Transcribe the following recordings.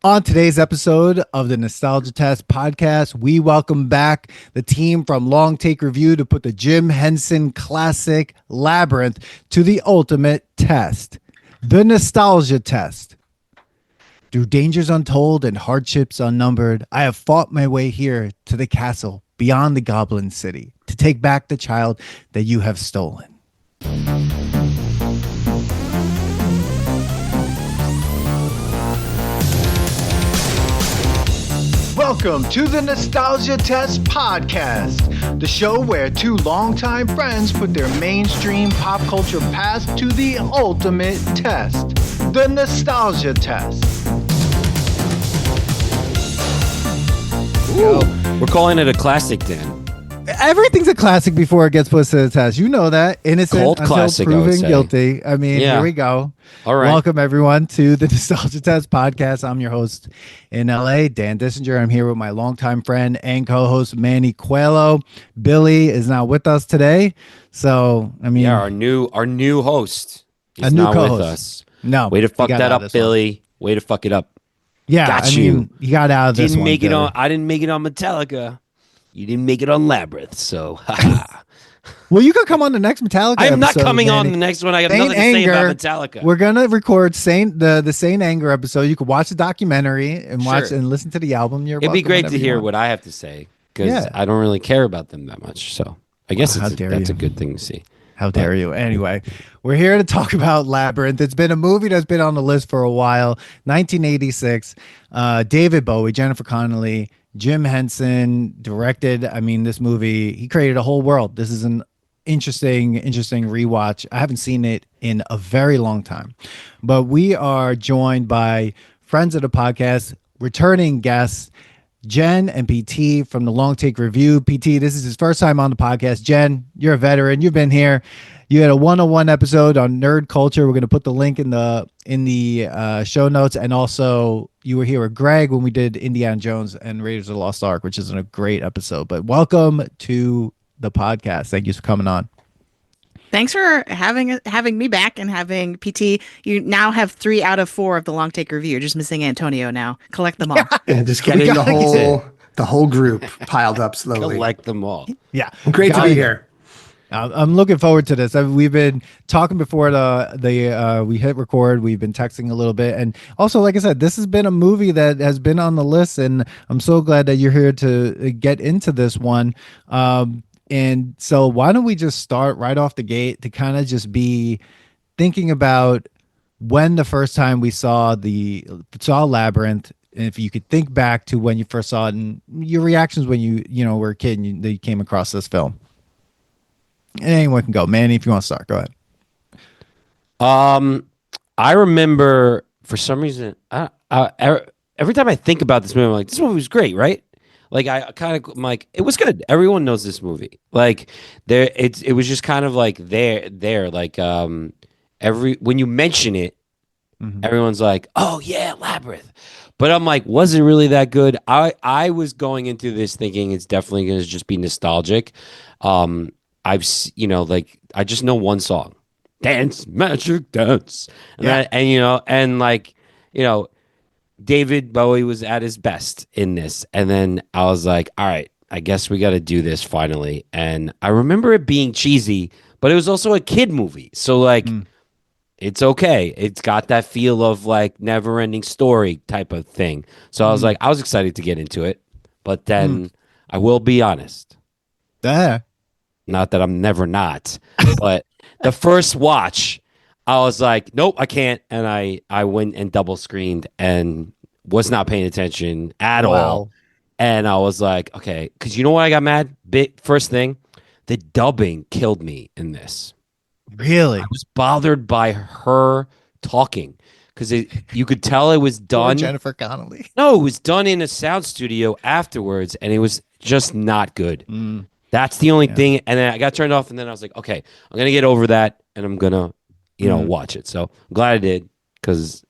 On today's episode of the Nostalgia Test podcast, we welcome back the team from Long Take Review to put the Jim Henson classic Labyrinth to the ultimate test, the Nostalgia Test. Through dangers untold and hardships unnumbered, I have fought my way here to the castle beyond the Goblin City to take back the child that you have stolen. Welcome to the Nostalgia Test podcast, the show where two longtime friends put their mainstream pop culture past to the ultimate test, the Nostalgia Test. Ooh, we're calling it a classic, Dan. Everything's a classic before it gets put to the test. You know that. Innocent Cult until classic, proven guilty. I mean, Yeah. Here we go. All right. Welcome, everyone, to the Nostalgia Test podcast. I'm your host in LA, Dan Dissinger. I'm here with my longtime friend and co-host, Manny Coelho. Billy is not with us today. So, I mean... Yeah, our new host is A new not co-host. with us. No. Way to fuck he got that out of up, this one. Billy. Way to fuck it up. Yeah, Got I you. mean, he got out of this Didn't one, make it Billy. on. I didn't make it on Metallica. You didn't make it on Labyrinth. So, Well, you could come on the next Metallica I'm not episode, coming on Manny. the next one. I have Saint nothing to say Anger. about Metallica. We're gonna record the Saint Anger episode. You could watch the documentary and watch Sure. and listen to the album. You're It'd be welcome great whenever to you hear want. what I have to say because Yeah. I don't really care about them that much. So, I guess How dare that's you. a good thing to see. How dare you? Anyway, we're here to talk about Labyrinth. It's been a movie that's been on the list for a while. 1986. David Bowie, Jennifer Connelly, Jim Henson directed. I mean, this movie, he created a whole world. This is an interesting rewatch. I haven't seen it in a very long time, but we are joined by friends of the podcast, returning guests, Jen and PT from the Long Take Review. PT, this is his first time on the podcast. Jen, you're a veteran. You've been here. You had a 101 episode on nerd culture. We're going to put the link in the show notes. And also, you were here with Greg when we did Indiana Jones and Raiders of the Lost Ark, which is a great episode. But welcome to the podcast. Thank you for coming on. Thanks for having me back and having PT. You now have 3 out of 4 of the Long Take Review. You're just missing Antonio now. Collect them all. Yeah, just getting the whole group piled up slowly. Collect them all. Yeah. Great to be here. I'm looking forward to this. We've been talking before we hit record. We've been texting a little bit, and also, like I said, this has been a movie that has been on the list, and I'm so glad that you're here to get into this one. And so, why don't we just start right off the gate to kind of just be thinking about when the first time we saw Labyrinth. And if you could think back to when you first saw it and your reactions when you were a kid and you came across this film. And anyone can go. Manny, if you want to start, go ahead. I remember for some reason, every time I think about this movie, I'm like, this movie was great, right? Like I'm like, it was good. Everyone knows this movie. Like it was just kind of like there. Like when you mention it, everyone's like, oh yeah, Labyrinth. But I'm like, was it really that good? I was going into this thinking it's definitely going to just be nostalgic. I just know one song, Dance Magic Dance, and David Bowie was at his best in this, and then I was like, all right, I guess we got to do this finally. And I remember it being cheesy, but it was also a kid movie, so like, it's okay. It's got that feel of like Never-Ending Story type of thing. So I was like, I was excited to get into it, but then I will be honest. Not that I'm never not, but the first watch, I was like, nope, I can't. And I went and double screened and was not paying attention at all. And I was like, okay, because you know why I got mad? First thing, the dubbing killed me in this. Really? I was bothered by her talking because you could tell it was done. Jennifer Connelly. No, it was done in a sound studio afterwards, and it was just not good. That's the only thing. And then I got turned off, and then I was like, okay, I'm going to get over that, and I'm going to, watch it. So I'm glad I did because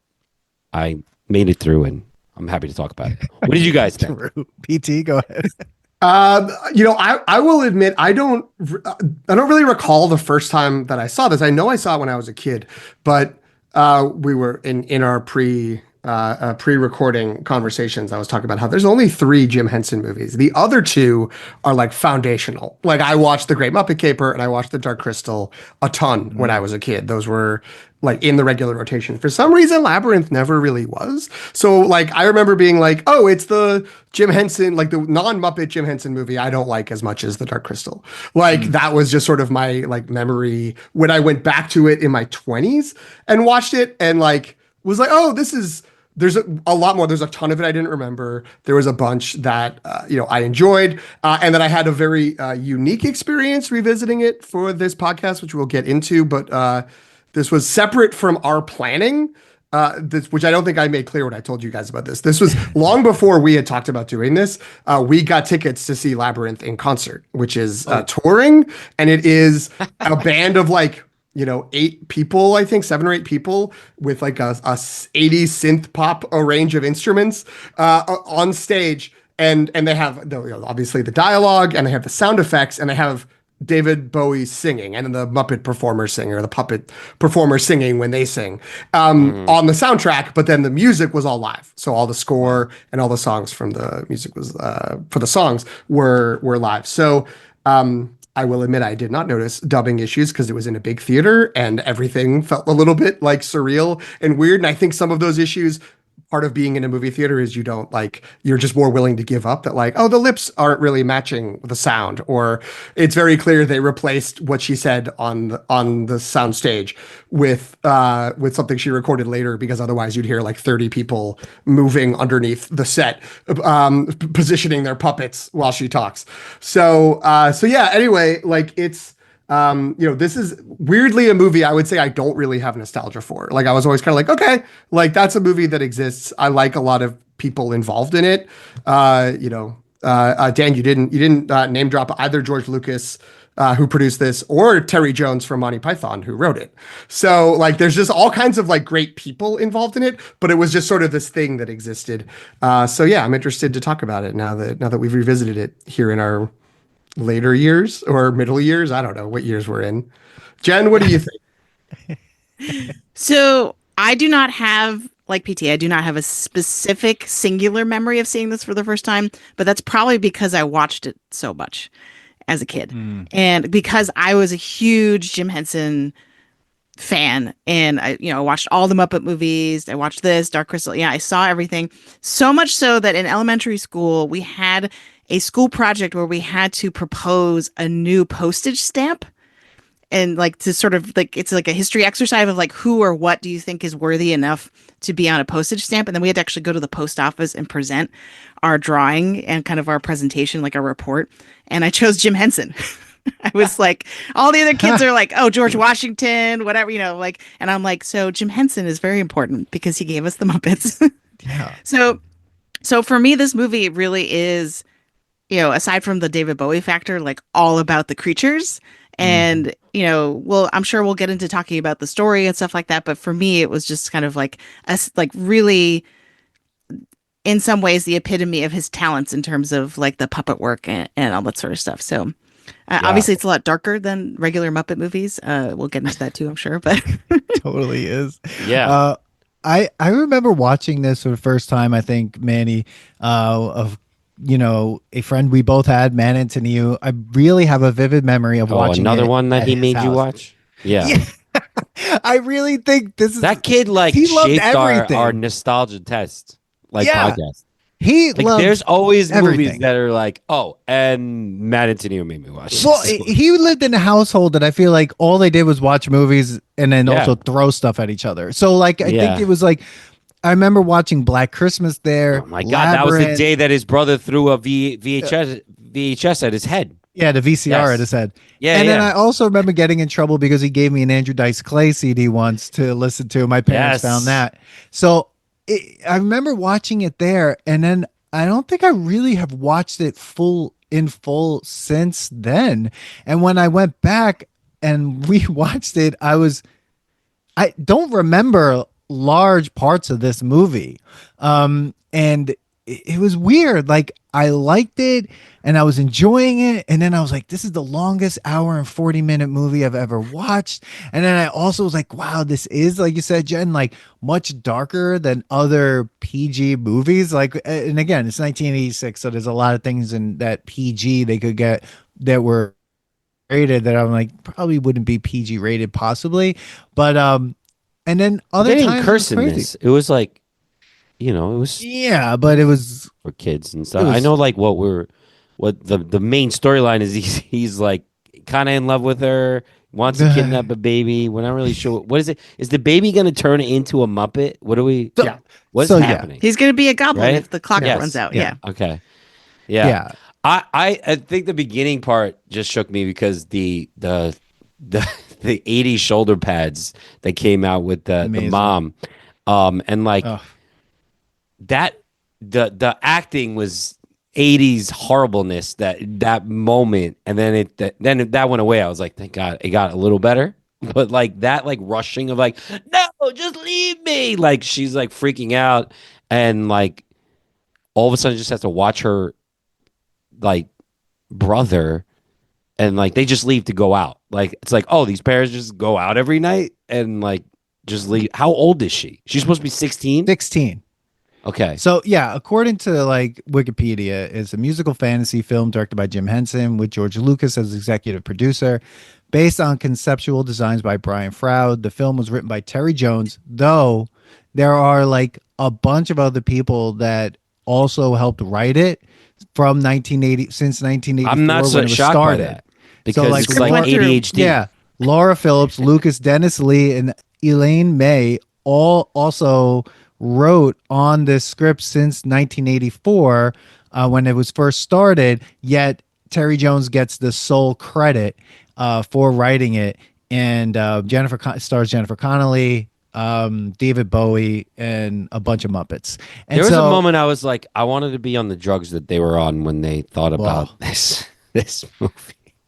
I made it through, and I'm happy to talk about it. What did you guys think? PT, go ahead. I will admit I don't really recall the first time that I saw this. I know I saw it when I was a kid, but we were in our pre-recording conversations, I was talking about how there's only 3 Jim Henson movies. The other 2 are like foundational. Like I watched The Great Muppet Caper and I watched The Dark Crystal a ton when I was a kid. Those were like in the regular rotation. For some reason, Labyrinth never really was. So like I remember being like, oh, it's the Jim Henson, like the non-Muppet Jim Henson movie I don't like as much as The Dark Crystal. Like that was just sort of my like memory when I went back to it in my 20s and watched it and like was like, oh, this is there's a lot more. There's a ton of it I didn't remember. There was a bunch that I enjoyed, and that I had a very unique experience revisiting it for this podcast, which we'll get into. But this was separate from our planning, which I don't think I made clear when I told you guys about this. This was long before we had talked about doing this. We got tickets to see Labyrinth in concert, which is touring, and it is a band of like 8 people, I think 7 or 8 people with like a 80s synth pop range of instruments on stage. And they have obviously the dialogue and they have the sound effects and they have David Bowie singing and then the Muppet performer singing or the puppet performer singing when they sing on the soundtrack. But then the music was all live. So all the score and all the songs from the music was for the songs were live. So I will admit I did not notice dubbing issues because it was in a big theater and everything felt a little bit like surreal and weird. And I think some of those issues, part of being in a movie theater is you're just more willing to give up that like, oh, the lips aren't really matching the sound, or it's very clear they replaced what she said on the sound stage with something she recorded later, because otherwise you'd hear like 30 people moving underneath the set, positioning their puppets while she talks. So yeah, anyway, like it's, this is weirdly a movie I would say I don't really have nostalgia for. Like I was always kind of like, okay, like that's a movie that exists. I like a lot of people involved in it. Dan, you didn't name drop either George Lucas, who produced this, or Terry Jones from Monty Python, who wrote it. So like, there's just all kinds of like great people involved in it, but it was just sort of this thing that existed. So yeah, I'm interested to talk about it now that we've revisited it here in our later years or middle years. I don't know what years we're in. Jen, what do you think? So I do not have, like PT, I do not have a specific singular memory of seeing this for the first time, but that's probably because I watched it so much as a kid. And because I was a huge Jim Henson fan and I watched all the Muppet movies. I watched this, Dark Crystal. Yeah, I saw everything. So much so that in elementary school, we had a school project where we had to propose a new postage stamp, and like to sort of like, it's like a history exercise of like, who or what do you think is worthy enough to be on a postage stamp? And then we had to actually go to the post office and present our drawing and kind of our presentation, like our report. And I chose Jim Henson. I was like, all the other kids are like, oh, George Washington, whatever, like, and I'm like, so Jim Henson is very important because he gave us the Muppets. Yeah. So for me, this movie really is, aside from the David Bowie factor, like all about the creatures. And, well, I'm sure we'll get into talking about the story and stuff like that. But for me, it was just kind of like really, in some ways, the epitome of his talents in terms of like the puppet work and all that sort of stuff. So obviously it's a lot darker than regular Muppet movies. We'll get into that too, I'm sure. But Totally is. Yeah. I remember watching this for the first time, I think, Manny, of a friend we both had, Matt Antoniou. I really have a vivid memory of watching another it one that at he his made you house. watch. Yeah. I really think this is That kid like he loved shaped everything. our nostalgia test, like Yeah. podcast. He Like, loved there's always movies everything. that are like, oh, and Matt Antoniou made me watch. Well, this. he lived in a household that I feel like all they did was watch movies and then Yeah. also throw stuff at each other. So like I think it was like, I remember watching Black Christmas there. Oh my god, that was the Labyrinth. day that his brother threw a VHS at his head. Yeah, the VCR Yes. at his head. Yeah, And yeah. then I also remember getting in trouble because he gave me an Andrew Dice Clay CD once to listen to. My parents Yes. found that. So I remember watching it there, and then I don't think I really have watched it in full since then. And when I went back and we watched it, I don't remember large parts of this movie. And it was weird. Like I liked it and I was enjoying it, and then I was like, this is the longest hour and 40-minute movie I've ever watched. And then I also was like, wow, this is, like you said, Jen, like much darker than other PG movies. Like, and again, it's 1986, so there's a lot of things in that PG they could get that were rated that I'm like probably wouldn't be PG rated possibly. But and then other They didn't times it was curse in crazy. this. It was like, it was Yeah, but it was for kids and stuff. It I was- know, like what the main storyline is. He's like kind of in love with her, wants to kidnap a baby. We're not really sure. What is it? Is the baby going to turn into a Muppet? What are we? Yeah. What's So, yeah. happening? He's going to be a goblin Right? if the clock Yes. runs out. Yeah. Yeah. Okay. Yeah. yeah. I think the beginning part just shook me because the 80s shoulder pads that came out with the Amazing. mom, and like Ugh. that the acting was 80s horribleness that moment, and then then that went away. I was like, thank God it got a little better. But like that, like rushing of like, no, just leave me. Like she's like freaking out, and like all of a sudden just has to watch her like brother, and like they just leave to go out. Like it's like, oh, these parents just go out every night and like just leave. How old is she? She's supposed to be 16. 16. Okay. So yeah, according to like Wikipedia, it's a musical fantasy film directed by Jim Henson with George Lucas as executive producer, based on conceptual designs by Brian Froud. The film was written by Terry Jones, though there are like a bunch of other people that also helped write it from 1980 since 1984 I'm not so when it was shocked started. by that because like, it's like Laura- ADHD. Yeah, Laura Phillips, Lucas Dennis Lee, and Elaine May all also wrote on this script since 1984 when it was first started. Yet Terry Jones gets the sole credit for writing it, and stars Jennifer Connelly, David Bowie, and a bunch of Muppets. And There was so, a moment I was like, I wanted to be on the drugs that they were on when they thought about this movie.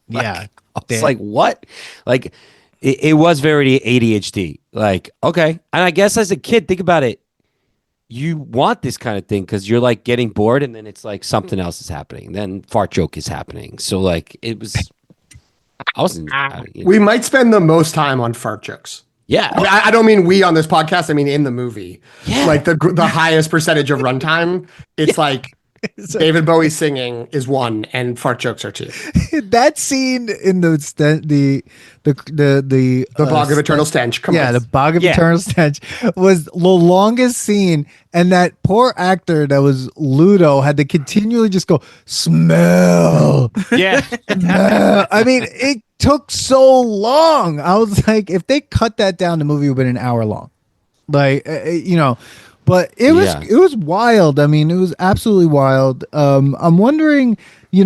yeah, I was like, what? Like, it was very ADHD. Like, okay. And I guess as a kid, think about it. You want this kind of thing because you're like getting bored, and then it's like something else is happening. Then fart joke is happening. So like it was. I wasn't. We might spend the most time on fart jokes. Yeah. I mean, I don't mean we on this podcast. I mean in the movie. Yeah. Like the highest percentage of runtime. It's like David Bowie singing is 1, and fart jokes are 2. that scene in the Bog of Eternal Stench. Come on. the Bog of Yeah. Eternal Stench was the longest scene, and that poor actor that was Ludo had to continually just go smell. Yeah. smell. I mean, it took so long. I was like, if they cut that down, the movie would have been an hour long. Like, but it was wild. I mean, it was absolutely wild. I'm wondering, in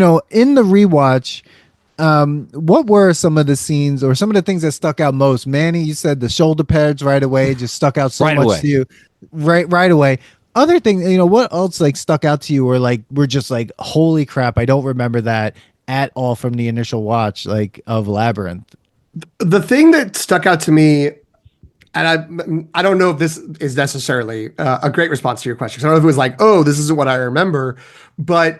the rewatch, what were some of the scenes or some of the things that stuck out most? Manny, you said the shoulder pads right away just stuck out so Right much away. to you. Right away. Other thing, what else like stuck out to you or like we're just like, holy crap, I don't remember that at all from the initial watch like of Labyrinth. The thing that stuck out to me, and I don't know if this is necessarily a great response to your question. 'Cause I don't know if it was like, oh, this isn't what I remember, but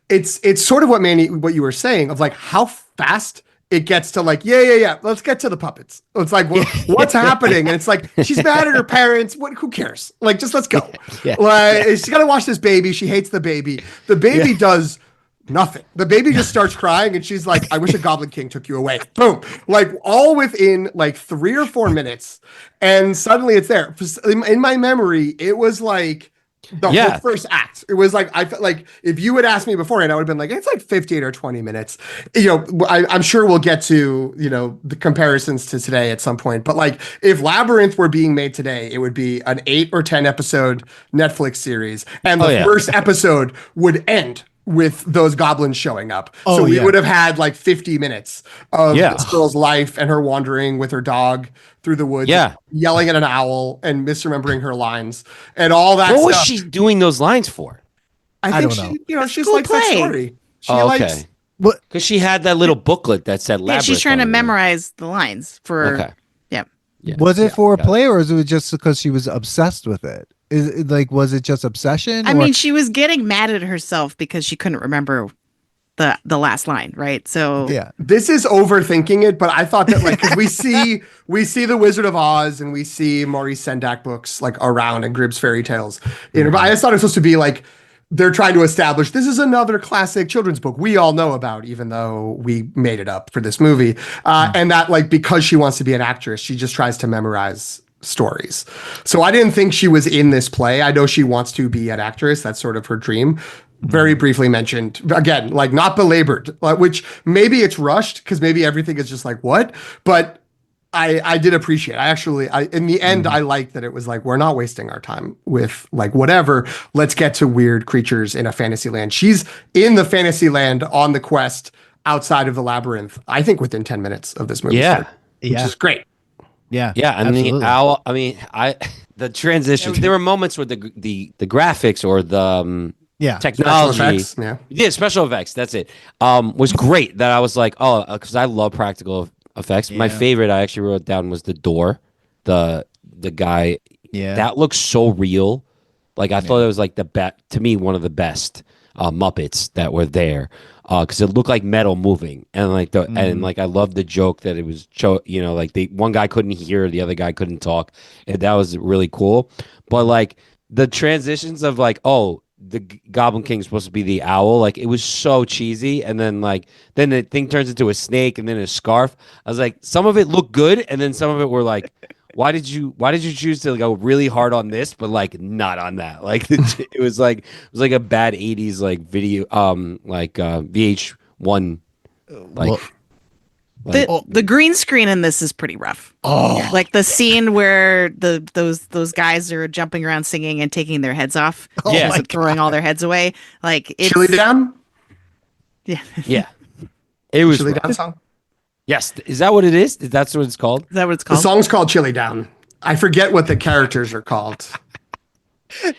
it's sort of what you were saying of like how fast it gets to like, yeah. Let's get to the puppets. It's like, what's happening? And it's like, she's mad at her parents. Who cares? Like, just let's go. She's got to watch this baby. She hates the baby. The baby does nothing. The baby just starts crying, and she's like, I wish a Goblin King took you away. Boom. Like all within like 3 or 4 minutes. And suddenly it's there. In my memory, it was like the whole first act. It was like, I felt like if you had asked me beforehand, I would have been like, it's like 15 or 20 minutes. I'm sure we'll get to, the comparisons to today at some point. But like if Labyrinth were being made today, it would be an 8 or 10 episode Netflix series. And the first episode would end with those goblins showing up. So we would have had like 50 minutes of this girl's life and her wandering with her dog through the woods, yelling at an owl and misremembering her lines and all that What stuff. was she doing those lines for? I think don't she, she just cool likes that play. story. She Oh, likes, okay. Because she had that little booklet that said Yeah, Labyrinth. she's trying to on it. memorize the lines for. Okay. Yeah. Yeah. Was it for a got it. play or was it just because she was obsessed with it? Like, was it just obsession? I or- mean, she was getting mad at herself because she couldn't remember the last line, right? So yeah. This is overthinking it, but I thought that like because we see the Wizard of Oz and we see Maurice Sendak books like around and Grimm's fairy tales. But I just thought it was supposed to be like they're trying to establish this is another classic children's book we all know about, even though we made it up for this movie. And that like because she wants to be an actress, she just tries to memorize stories. So I didn't think she was in this play. I know she wants to be an actress. That's sort of her dream. Very briefly mentioned again, like not belabored, which maybe it's rushed because maybe everything is just like what, but I did appreciate. In the end, I liked that it was like we're not wasting our time with like whatever. Let's get to weird creatures in a fantasy land. She's in the fantasy land on the quest outside of the labyrinth. I think within 10 minutes of this movie, Yeah. which is great. Yeah. Yeah, and absolutely. the owl. I mean, the transition. There were moments where the graphics or the Yeah. technology, Special effects, yeah, special effects. That's it. Was great. That I was like, oh, because I love practical effects. My favorite, I actually wrote down, was the door. The guy. Yeah. That looks so real. Like I thought it was like to me one of the best Muppets that were there. Because it looked like metal moving, and like and like I love the joke that it was, like the one guy couldn't hear, the other guy couldn't talk, and that was really cool. But like the transitions of like, oh, the Goblin King is supposed to be the owl, like it was so cheesy, and then the thing turns into a snake and then a scarf. I was like, some of it looked good, and then some of it were like, why did you choose to go really hard on this but like not on that? Like it was like a bad 80s like video VH1 like the green screen in this is pretty rough. Oh. Like the scene where those guys are jumping around singing and taking their heads off. Yeah. Like throwing all their heads away. Like it's Chili Down? Yeah. yeah. It was Chili rough. Down song? Yes, is that what it is? That's what it's called? Is that what it's The called? song's called Chili Down. I forget what the characters are called.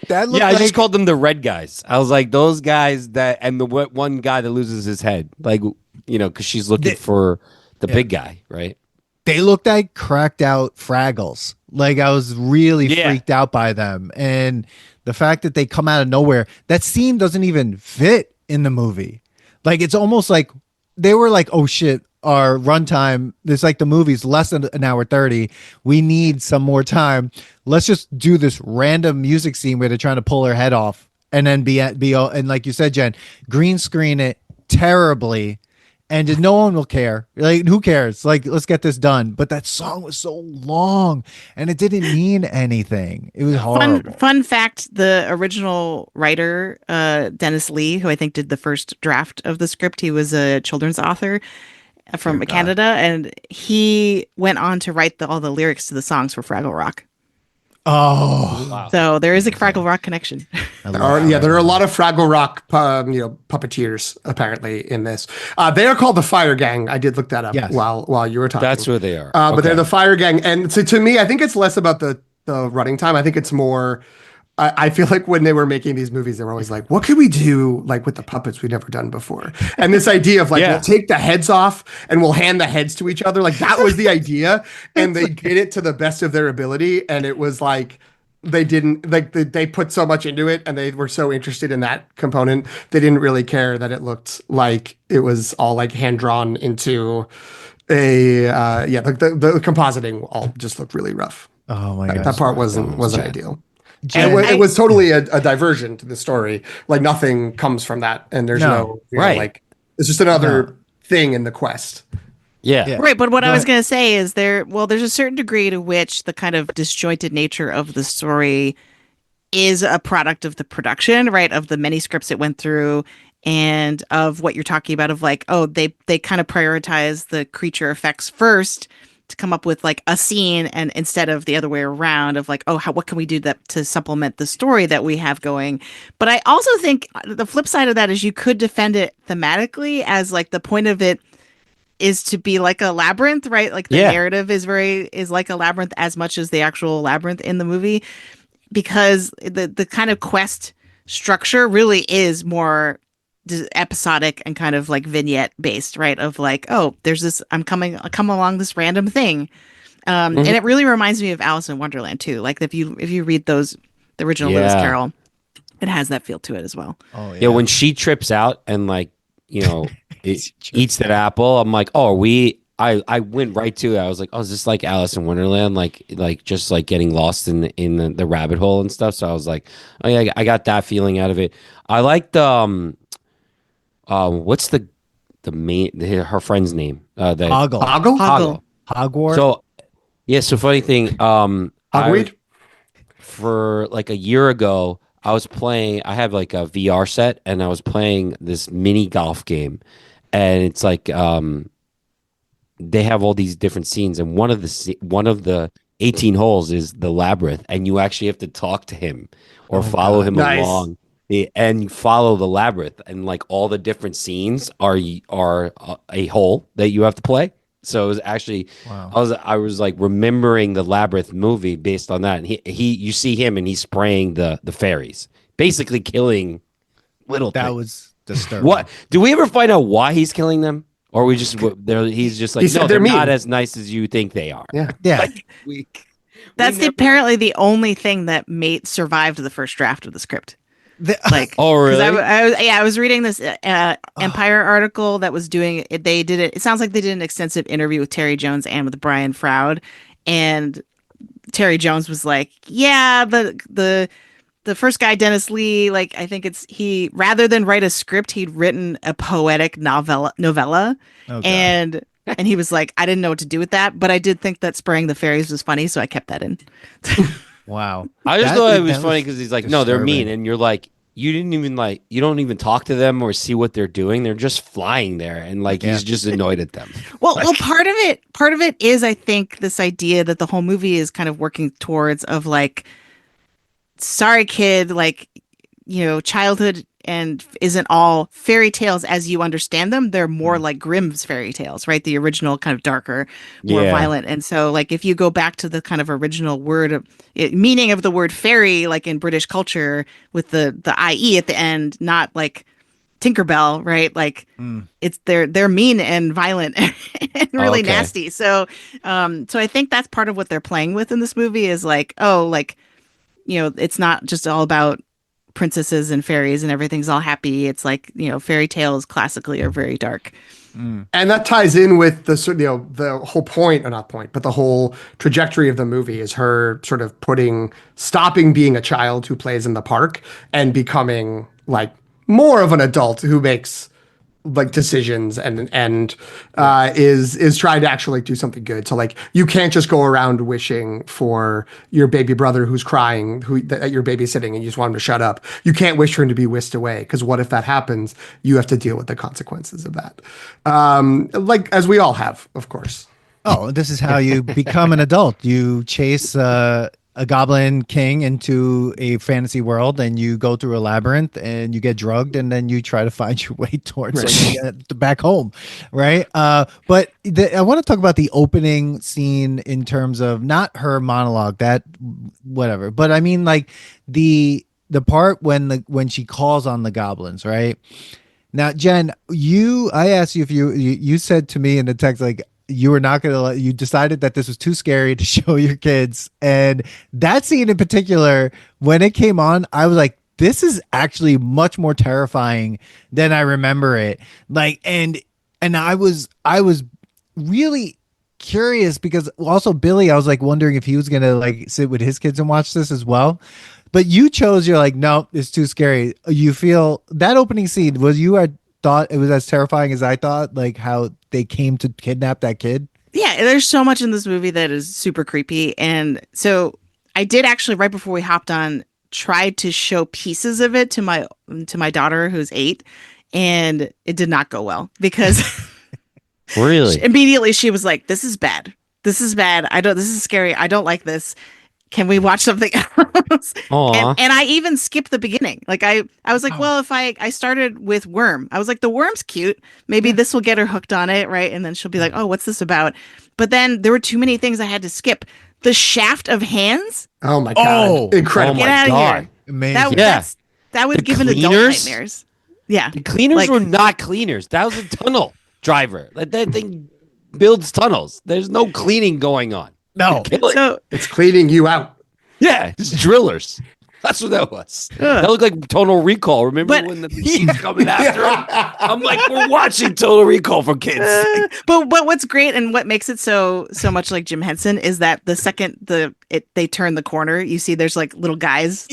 That looked Yeah, I like, just called them the red guys. I was like, those guys and the one guy that loses his head, like, because she's looking for the big guy, right? they looked like cracked out Fraggles. Like I was really Yeah. freaked out by them. And the fact that they come out of nowhere, that scene doesn't even fit in the movie. Like it's almost like they were like, oh shit, our runtime, it's like the movie's less than an hour 30. We need some more time. Let's just do this random music scene where they're trying to pull her head off and then and like you said, Jen, green screen it terribly. And just no one will care. Like, who cares? Like, let's get this done. But that song was so long, and it didn't mean anything. It was horrible. Fun fact: the original writer, Dennis Lee, who I think did the first draft of the script, he was a children's author from Canada, and he went on to write all the lyrics to the songs for Fraggle Rock. Oh, Wow. So there is a Fraggle Rock connection. There are a lot of Fraggle Rock, puppeteers apparently in this. They are called the Fire Gang. I did look that up Yes. while you were talking. That's where they are. But they're Okay. the Fire Gang, and to me, I think it's less about the running time. I think it's more. I feel like when they were making these movies, they were always like, "What could we do like with the puppets we'd never done before?" And this idea of like, Yeah. we'll take the heads off and we'll hand the heads to each other, like that was the idea, and they did it to the best of their ability, and it was like. They didn't like they put so much into it, and they were so interested in that component. They didn't really care that it looked like it was all like hand drawn into a the compositing all just looked really rough. oh my god. That part wasn't ideal. Jen, And it was totally a diversion to the story. Like nothing comes from that, and there's no right. like it's just another thing in the quest. Yeah. Right, but what Go I was ahead. going to say is there's a certain degree to which the kind of disjointed nature of the story is a product of the production, right? Of the many scripts it went through and of what you're talking about of like, oh, they kind of prioritize the creature effects first to come up with like a scene and instead of the other way around of like, oh, what can we do to supplement the story that we have going? But I also think the flip side of that is you could defend it thematically as like the point of it is to be like a labyrinth, right? Like the narrative is like a labyrinth as much as the actual labyrinth in the movie, because the kind of quest structure really is more episodic and kind of like vignette based, right? Of like, oh, there's this, I come along this random thing. And it really reminds me of Alice in Wonderland too. Like if you read those the original Lewis Yeah. Carroll. It has that feel to it as well. Oh Yeah, when she trips out and like, eats that apple, I'm like, oh, I went right to it. I was like, oh, is this like Alice in Wonderland? Like just like getting lost in the rabbit hole and stuff. So I was like, oh yeah, I got that feeling out of it. I liked what's the her friend's name? The Hoggle. Hoggle. Hogwarts. So yeah, so funny thing, Hogweed? for like a year ago, I was playing. I have like a VR set, and I was playing this mini golf game, and it's like they have all these different scenes, and one of the 18 holes is the labyrinth, and you actually have to talk to him or follow him Nice. along, and you follow the labyrinth, and like all the different scenes are a hole that you have to play. So it was actually, Wow. I was like remembering the Labyrinth movie based on that. And you see him and he's spraying the fairies, basically killing little That things. was disturbing. What do we ever find out why he's killing them, or he's just like, He said no, they're they're not mean. as nice as you think they are. Yeah. Yeah. Like, we That's never- apparently the only thing that survived the first draft of the script. Like, Oh, 'cause really? I was reading this Empire article that was doing it. They did it. It sounds like they did an extensive interview with Terry Jones and with Brian Froud, and Terry Jones was like, "Yeah, the first guy, Dennis Lee, like I think he rather than write a script, he'd written a poetic novella, Oh, God. and he was like, I didn't know what to do with that, but I did think that spraying the fairies was funny, so I kept that in." Wow. I just That- thought it was that funny because he's like, no, they're mean, disturbing. and you're like, you don't even talk to them or see what they're doing. They're just flying there, and like Yeah. he's just annoyed at them. Well, part of it is, I think, this idea that the whole movie is kind of working towards of like, sorry, kid, like, childhood and isn't all fairy tales as you understand them. They're more like Grimm's fairy tales, right? The original kind of darker, more Yeah. violent. And so, like, if you go back to the kind of original meaning of the word fairy, like in British culture, with the IE at the end, not like Tinkerbell, right? Like it's they're mean and violent and really Okay. nasty. So I think that's part of what they're playing with in this movie is like, oh, like, it's not just all about princesses and fairies and everything's all happy. It's like, fairy tales classically are very dark. And that ties in with the whole point, or not point, but the whole trajectory of the movie is her sort of stopping being a child who plays in the park and becoming like more of an adult who makes like decisions and is trying to actually do something good. So like you can't just go around wishing for your baby brother who's crying, that you're babysitting, and you just want him to shut up. You can't wish for him to be whisked away, because what if that happens? You have to deal with the consequences of that. Like as we all have, of course. Oh, this is how you become an adult. You chase a goblin king into a fantasy world, and you go through a labyrinth, and you get drugged, and then you try to find your way towards back home, right? But I want to talk about the opening scene in terms of not her monologue, that whatever, but I mean like the part when she calls on the goblins, right? Now, Jen, I asked you if you said to me in the text, like, you were not going to you decided that this was too scary to show your kids. And that scene in particular, when it came on, I was like, this is actually much more terrifying than I remember it. Like, and I was really curious, because also Billy, I was like wondering if he was going to like sit with his kids and watch this as well. But you're like, no, it's too scary. You feel that opening scene, thought it was as terrifying as I thought, like how they came to kidnap that kid? Yeah, there's so much in this movie that is super creepy. And so I did actually, right before we hopped on, try to show pieces of it to my daughter who's 8, and it did not go well, because Really? immediately she was like, this is bad. This is bad. This is scary. I don't like this. Can we watch something else? Aw. And I even skipped the beginning. Like I was like, well, if I started with Worm, I was like, the worm's cute. Maybe this will get her hooked on it, right? And then she'll be like, oh, what's this about? But then there were too many things I had to skip. The shaft of hands. Oh my God. Oh. Incredible. Get my out of God. here. Amazing. That would The give an adult cleaners? nightmares. Yeah. The cleaners Like- were not cleaners. That was a tunnel driver. That thing builds tunnels. There's no cleaning going on. No. Kill it. So It's cleaning you out. Yeah, just drillers. That's what that was. That looked like Total Recall. Remember But- when the machine's coming after him? I'm like, we're watching Total Recall for kids. But what's great and what makes it so much like Jim Henson is that the second they turn the corner, you see there's like little guys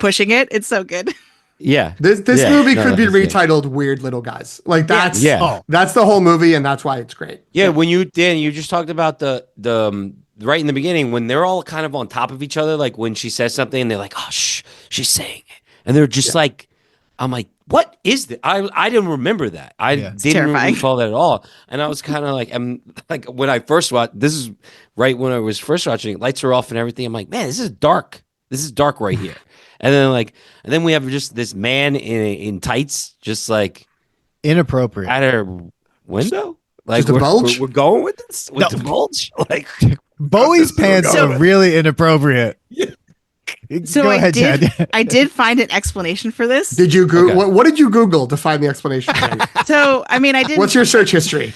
pushing it. It's so good. Yeah. This Yeah. movie No, could be that's it. retitled Weird Little Guys. Like that's Yeah. that's the whole movie, and that's why it's great. Yeah, when you just talked about the right in the beginning when they're all kind of on top of each other, like when she says something and they're like, "Oh, shh, she's saying it," and they're just like, "I'm like, what is that?" I didn't remember that. I didn't terrifying. recall that at all, and I was kind of like, I'm like when I first watched. This is right when I was first watching it. Lights are off and everything. I'm like, man, this is dark. This is dark right here. And then we have just this man in tights, just like Inappropriate. at her window. Like Just a bulge? we're going with this with the bulge. Like Bowie's pants are really inappropriate. So Go I ahead, did Chad. I did find an explanation for this. Did you Google Okay. what did you Google to find the explanation? So I mean I didn't What's your search history?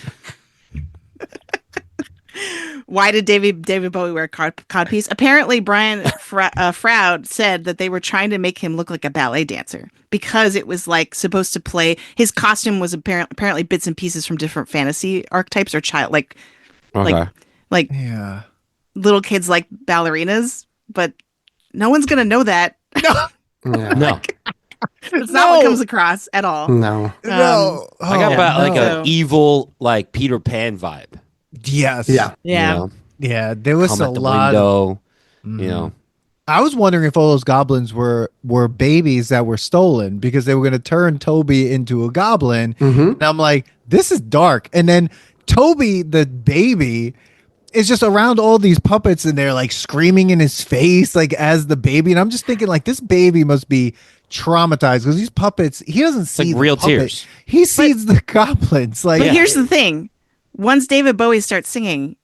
why did David Bowie wear codpiece? Apparently, Brian Froud said that they were trying to make him look like a ballet dancer because it was like supposed to play. His costume was apparently bits and pieces from different fantasy archetypes or like Yeah. little kids like ballerinas, but no one's gonna know that. Yeah. no. It's not what comes across at all. No. No. I got Oh, about like no. an evil like Peter Pan vibe. Yes. Yeah. Yeah. You know? Yeah. There was Come a at the lot. window, Mhm. you know. I was wondering if all those goblins were babies that were stolen because they were going to turn Toby into a goblin. Mm-hmm. And I'm like, this is dark. And then Toby, the baby, is just around all these puppets and they're like screaming in his face, like as the baby. And I'm just thinking, like, this baby must be traumatized because these puppets, he doesn't see like the real puppet. tears. He sees the goblins. Like, But here's the thing: once David Bowie starts singing,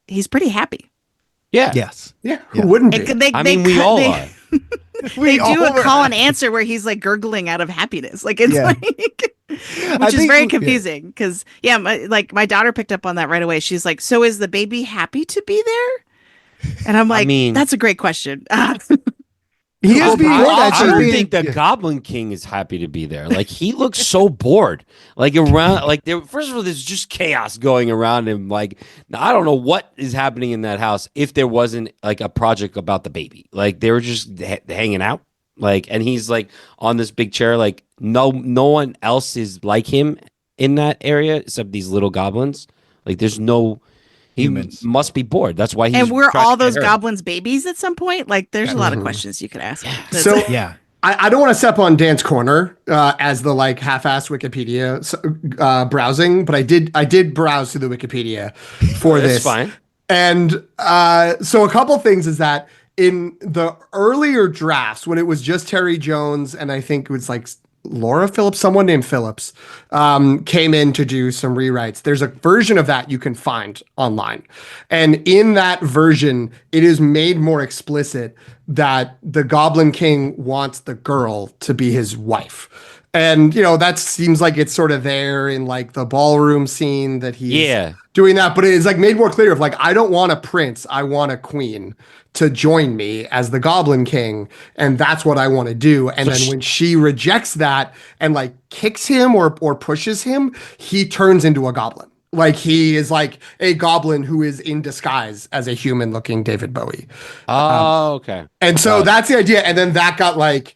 he's pretty happy. Yeah. yes. Yeah. Who wouldn't be? We all are. They do a all call are. and answer where he's like gurgling out of happiness. Like it's Yeah. like, I which is think- very yeah. confusing because my daughter picked up on that right away. She's like, "So is the baby happy to be there?" And I'm like, mean- "That's a great question." He is I, being I don't being- think the yeah. Goblin King is happy to be there. Like he looks so bored. Like around, like there. First of all, there's just chaos going around him. Like I don't know what is happening in that house if there wasn't like a project about the baby. Like they were just hanging out. Like and he's like on this big chair. Like no one else is like him in that area except these little goblins. Like there's no. He Humans. must be bored. That's why he's And we're trying to all get those her. goblins' babies at some point. Like, there's a lot of Mhm. questions you could ask. So Yeah. I don't want to step on Dan's corner as the like half-assed Wikipedia browsing, but I did browse through the Wikipedia for That's this. fine. And so a couple things is that in the earlier drafts, when it was just Terry Jones and I think it was like Laura Phillips, someone named Phillips, came in to do some rewrites. There's a version of that you can find online. And in that version, it is made more explicit that the Goblin King wants the girl to be his wife. And, you know, that seems like it's sort of there in like the ballroom scene that he's doing that. But it is like made more clear of like, I don't want a prince. I want a queen to join me as the Goblin King. And that's what I want to do. And then when she rejects that and like kicks him or pushes him, he turns into a goblin. Like he is like a goblin who is in disguise as a human looking David Bowie. Oh, okay. And so that's the idea. And then that got like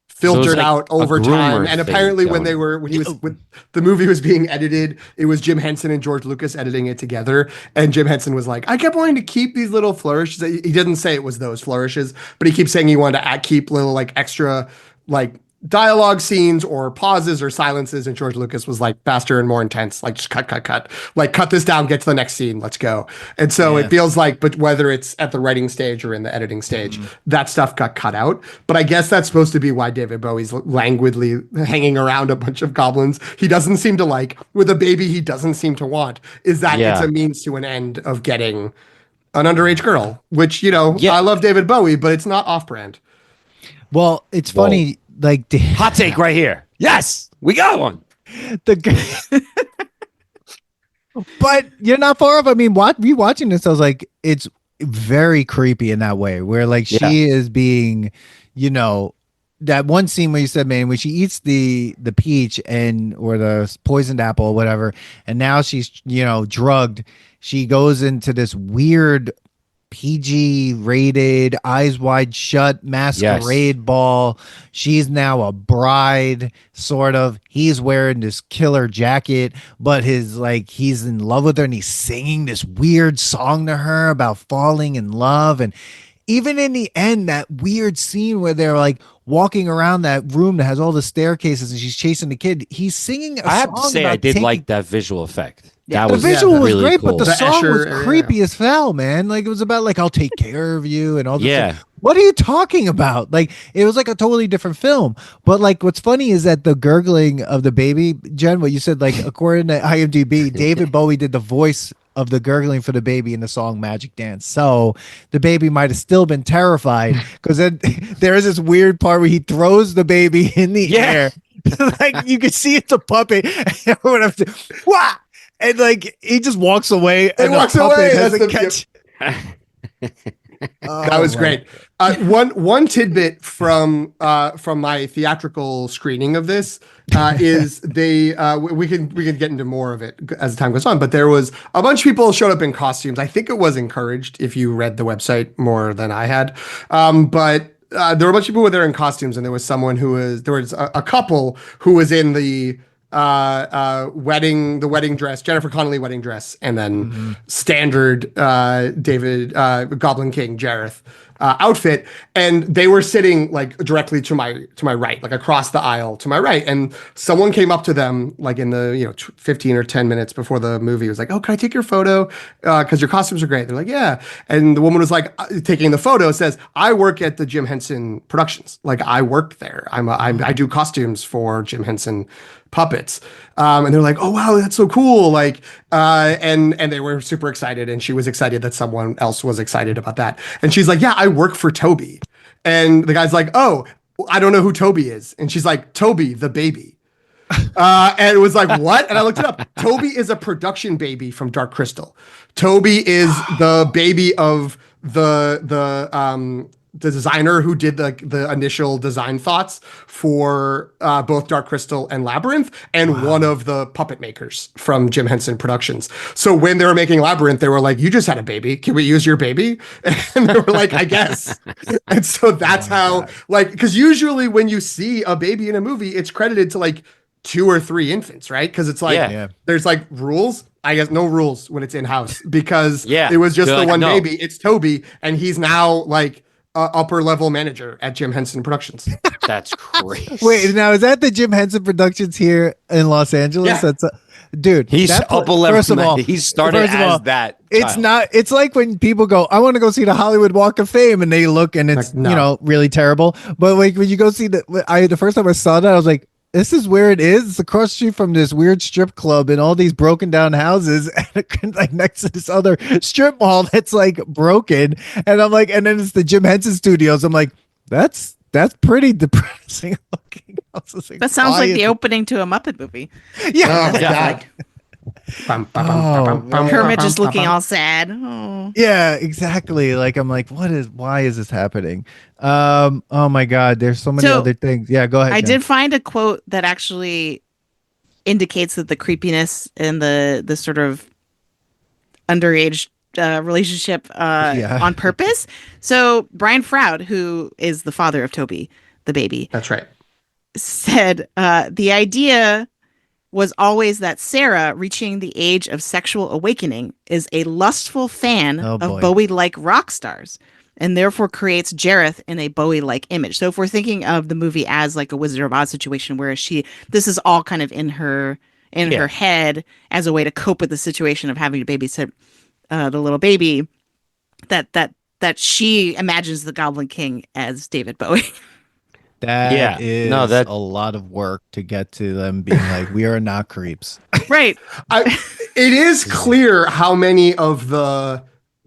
filtered like out a over groomer time. And thing apparently when going. the movie was being edited, it was Jim Henson and George Lucas editing it together. And Jim Henson was like, I kept wanting to keep these little flourishes. He didn't say it was those flourishes, but he keeps saying he wanted to keep little like extra like dialogue scenes or pauses or silences. And George Lucas was like faster and more intense, like just cut, like cut this down, get to the next scene, let's go. And so it feels like, but whether it's at the writing stage or in the editing stage, that stuff got cut out. But I guess that's supposed to be why David Bowie's languidly hanging around a bunch of goblins he doesn't seem to like with a baby he doesn't seem to want, is that it's a means to an end of getting an underage girl, which, you know, I love David Bowie, but it's not off-brand. Well, it's funny. Like Hot take right here. Yes, we got one. But you're not far off. I mean, rewatching this, I was like, it's very creepy in that way, where like she is being, you know, that one scene where you said, man, when she eats the peach and or the poisoned apple or whatever, and now she's, you know, drugged. She goes into this weird PG rated, eyes wide shut masquerade ball. She's now a bride, sort of. He's wearing this killer jacket, but his like he's in love with her and he's singing this weird song to her about falling in love. And even in the end, that weird scene where they're like walking around that room that has all the staircases and she's chasing the kid, he's singing a I have song to say, about I did taking- like that visual effect. Yeah. That the was visual was really great, cool. but the song Escher was area, creepy as hell, man. Like it was about like I'll take care of you and all this. Yeah. Stuff. What are you talking about? Like it was like a totally different film. But like what's funny is that the gurgling of the baby, Jen, what you said, like according to IMDb, David Bowie did the voice of the gurgling for the baby in the song Magic Dance. So the baby might have still been terrified because then there is this weird part where he throws the baby in the air. Like you can see it's a puppet. Wah! And like he just walks away and walks the puppet away. has That's a the- catch. That was great. One tidbit from my theatrical screening of this is we can get into more of it as time goes on. But there was a bunch of people showed up in costumes. I think it was encouraged if you read the website more than I had. But there were a bunch of people who were there in costumes, and there was a couple who was in the wedding dress, Jennifer Connelly wedding dress, and then standard David Goblin King Jareth outfit, and they were sitting like directly to my right, like across the aisle to my right, and someone came up to them like in the 15 or 10 minutes before the movie was like, oh, can I take your photo because your costumes are great. They're like, yeah. And the woman was like taking the photo, says, I work at the Jim Henson Productions, like I work there, I do costumes for Jim Henson puppets. And they're like, oh wow, that's so cool. Like, and they were super excited, and she was excited that someone else was excited about that. And she's like, yeah, I work for Toby. And the guy's like, oh, I don't know who Toby is. And she's like, Toby, the baby. And it was like, what? And I looked it up. Toby is a production baby from Dark Crystal. Toby is the baby of the designer who did the initial design thoughts for both Dark Crystal and Labyrinth, and one of the puppet makers from Jim Henson Productions. So when they were making Labyrinth, they were like, you just had a baby. Can we use your baby? And they were like, I guess. And so that's how, like, because usually when you see a baby in a movie, it's credited to like 2 or 3 infants, right? Because it's like, there's like rules. I guess no rules when it's in-house because it was just the one baby. It's Toby, and he's now like upper level manager at Jim Henson Productions. That's crazy. Wait, now is that the Jim Henson Productions here in Los Angeles? Yeah. That's dude. He's upper level. First of all, he started as that. It's child. not. It's like when people go, "I want to go see the Hollywood Walk of Fame," and they look, and it's Like, no. really terrible. But like when you go see the first time I saw that, I was like, this is where it is. It's across the street from this weird strip club and all these broken down houses, and like next to this other strip mall that's like broken. And I'm like, and then it's the Jim Henson Studios. I'm like, that's pretty depressing looking. That sounds like the opening to a Muppet movie. Yeah. Oh my God. Kermit just looking all sad. Oh. Yeah, exactly. Like I'm like, why is this happening? Oh my God, there's so many other things. Yeah, go ahead. I Jen. did find a quote that actually indicates that the creepiness and the sort of underage relationship on purpose. So Brian Froud, who is the father of Toby, the baby, That's right, said the idea was always that Sarah, reaching the age of sexual awakening, is a lustful fan of Bowie-like rock stars, and therefore creates Jareth in a Bowie-like image. So if we're thinking of the movie as like a Wizard of Oz situation, where this is all kind of in her head as a way to cope with the situation of having to babysit the little baby, that she imagines the Goblin King as David Bowie. That is a lot of work to get to them being like, we are not creeps. Right. It is clear how many of the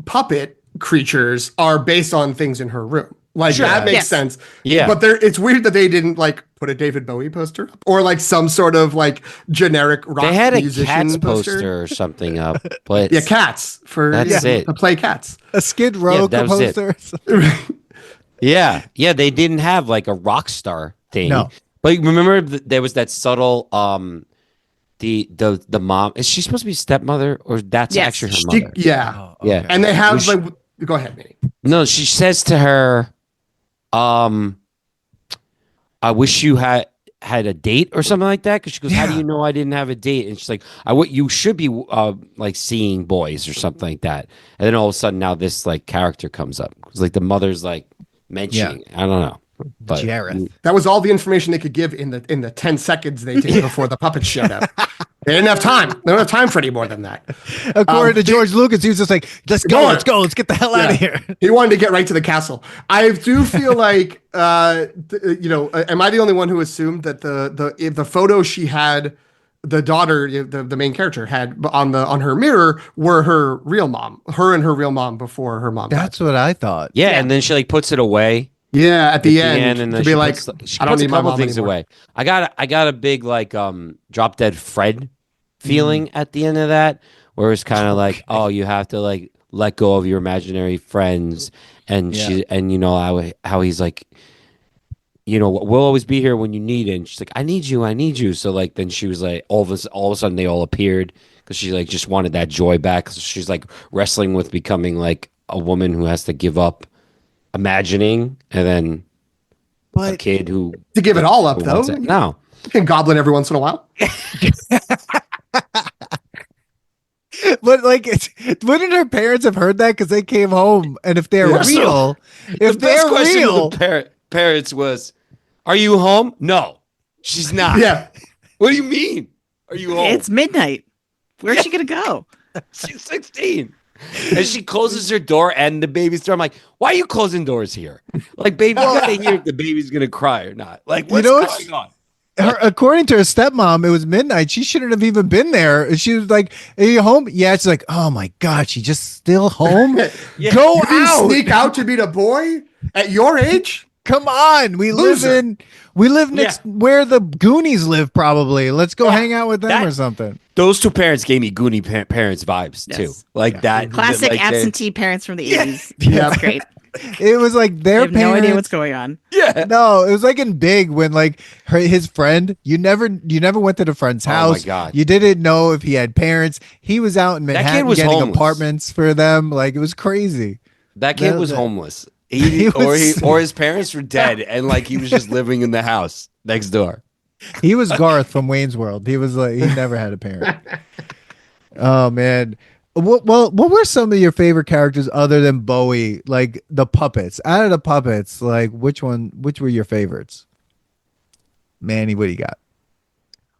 puppet creatures are based on things in her room. Like that makes sense. Yeah. But it's weird that they didn't like put a David Bowie poster up or like some sort of like generic rock They had a musician Cats poster or something up. But Cats for that's it. to play Cats. A Skid Row that was it. poster. Yeah, yeah, they didn't have like a rock star thing. No. But remember there was that subtle the mom, is she supposed to be stepmother or that's Yes. actually her mother? Yeah. Oh, Yeah. okay. And they have Which- like, go ahead, Manny. No, she says to her, um I wish you had a date or something like that, because she goes, how do Yeah. you know I didn't have a date? And she's like, you should be like seeing boys or something like that. And then all of a sudden now this like character comes up. It's like the mother's like mentioning, I don't know. But Jareth. That was all the information they could give in the 10 seconds they did before the puppets showed up. They didn't have time. They don't have time for any more than that. According to George Lucas, he was just like, let's go, let's go, let's get the hell out of here. He wanted to get right to the castle. I do feel like, am I the only one who assumed that the photo she had, the daughter, the main character had on her mirror were her real mom, her and her real mom before her mom died. That's what I thought. yeah, and then she like puts it away. Yeah, at the end, and to then be she like, puts, I don't need a my couple mom things anymore. away. I got a big like Drop Dead Fred feeling at the end of that, where it's kind of like, oh, you have to like let go of your imaginary friends, and how he's like, we'll always be here when you need it. And she's like, I need you. So like then she was like, all of a sudden they all appeared because she like just wanted that joy back. So she's like wrestling with becoming like a woman who has to give up imagining, and then a kid who To give it all up, though. wants it. No. You can goblin every once in a while. But like, wouldn't her parents have heard that because they came home? And if they're Yeah. real, The if best they're question real, of the parents was, "Are you home?" No, she's not. Yeah. What do you mean? Are you home? It's midnight. Where's she gonna go? She's 16. And she closes her door and the baby's door. I'm like, why are you closing doors here? Like, baby, you gotta hear if the baby's gonna cry or not. Like, what's going on? according to her stepmom, it was midnight. She shouldn't have even been there. She was like, "Are you home?" Yeah. She's like, "Oh my god, she just still home? Yeah. Go You didn't out! sneak out to meet a boy at your age? Come on! We Loser. live next where the Goonies live. Probably. Let's go hang out with them That- or something." Those two parents gave me Goonie parents vibes too. Yes. Like that. Classic like absentee parents from the 80s. Yeah. That's great. It was like I their have no parents. idea what's going on. Yeah. No, it was like in Big when like his friend, you never went to the friend's Oh my house. God. You didn't know if he had parents. He was out in kid Manhattan was getting homeless. apartments for them. Like it was crazy. That kid That- was that- homeless. He was- Or his parents were dead and like he was just living in the house next door. He was Garth from Wayne's World. He was like he never had a parent. Oh man. What were some of your favorite characters other than Bowie? Like the puppets. Out of the puppets, like which were your favorites? Manny, what do you got?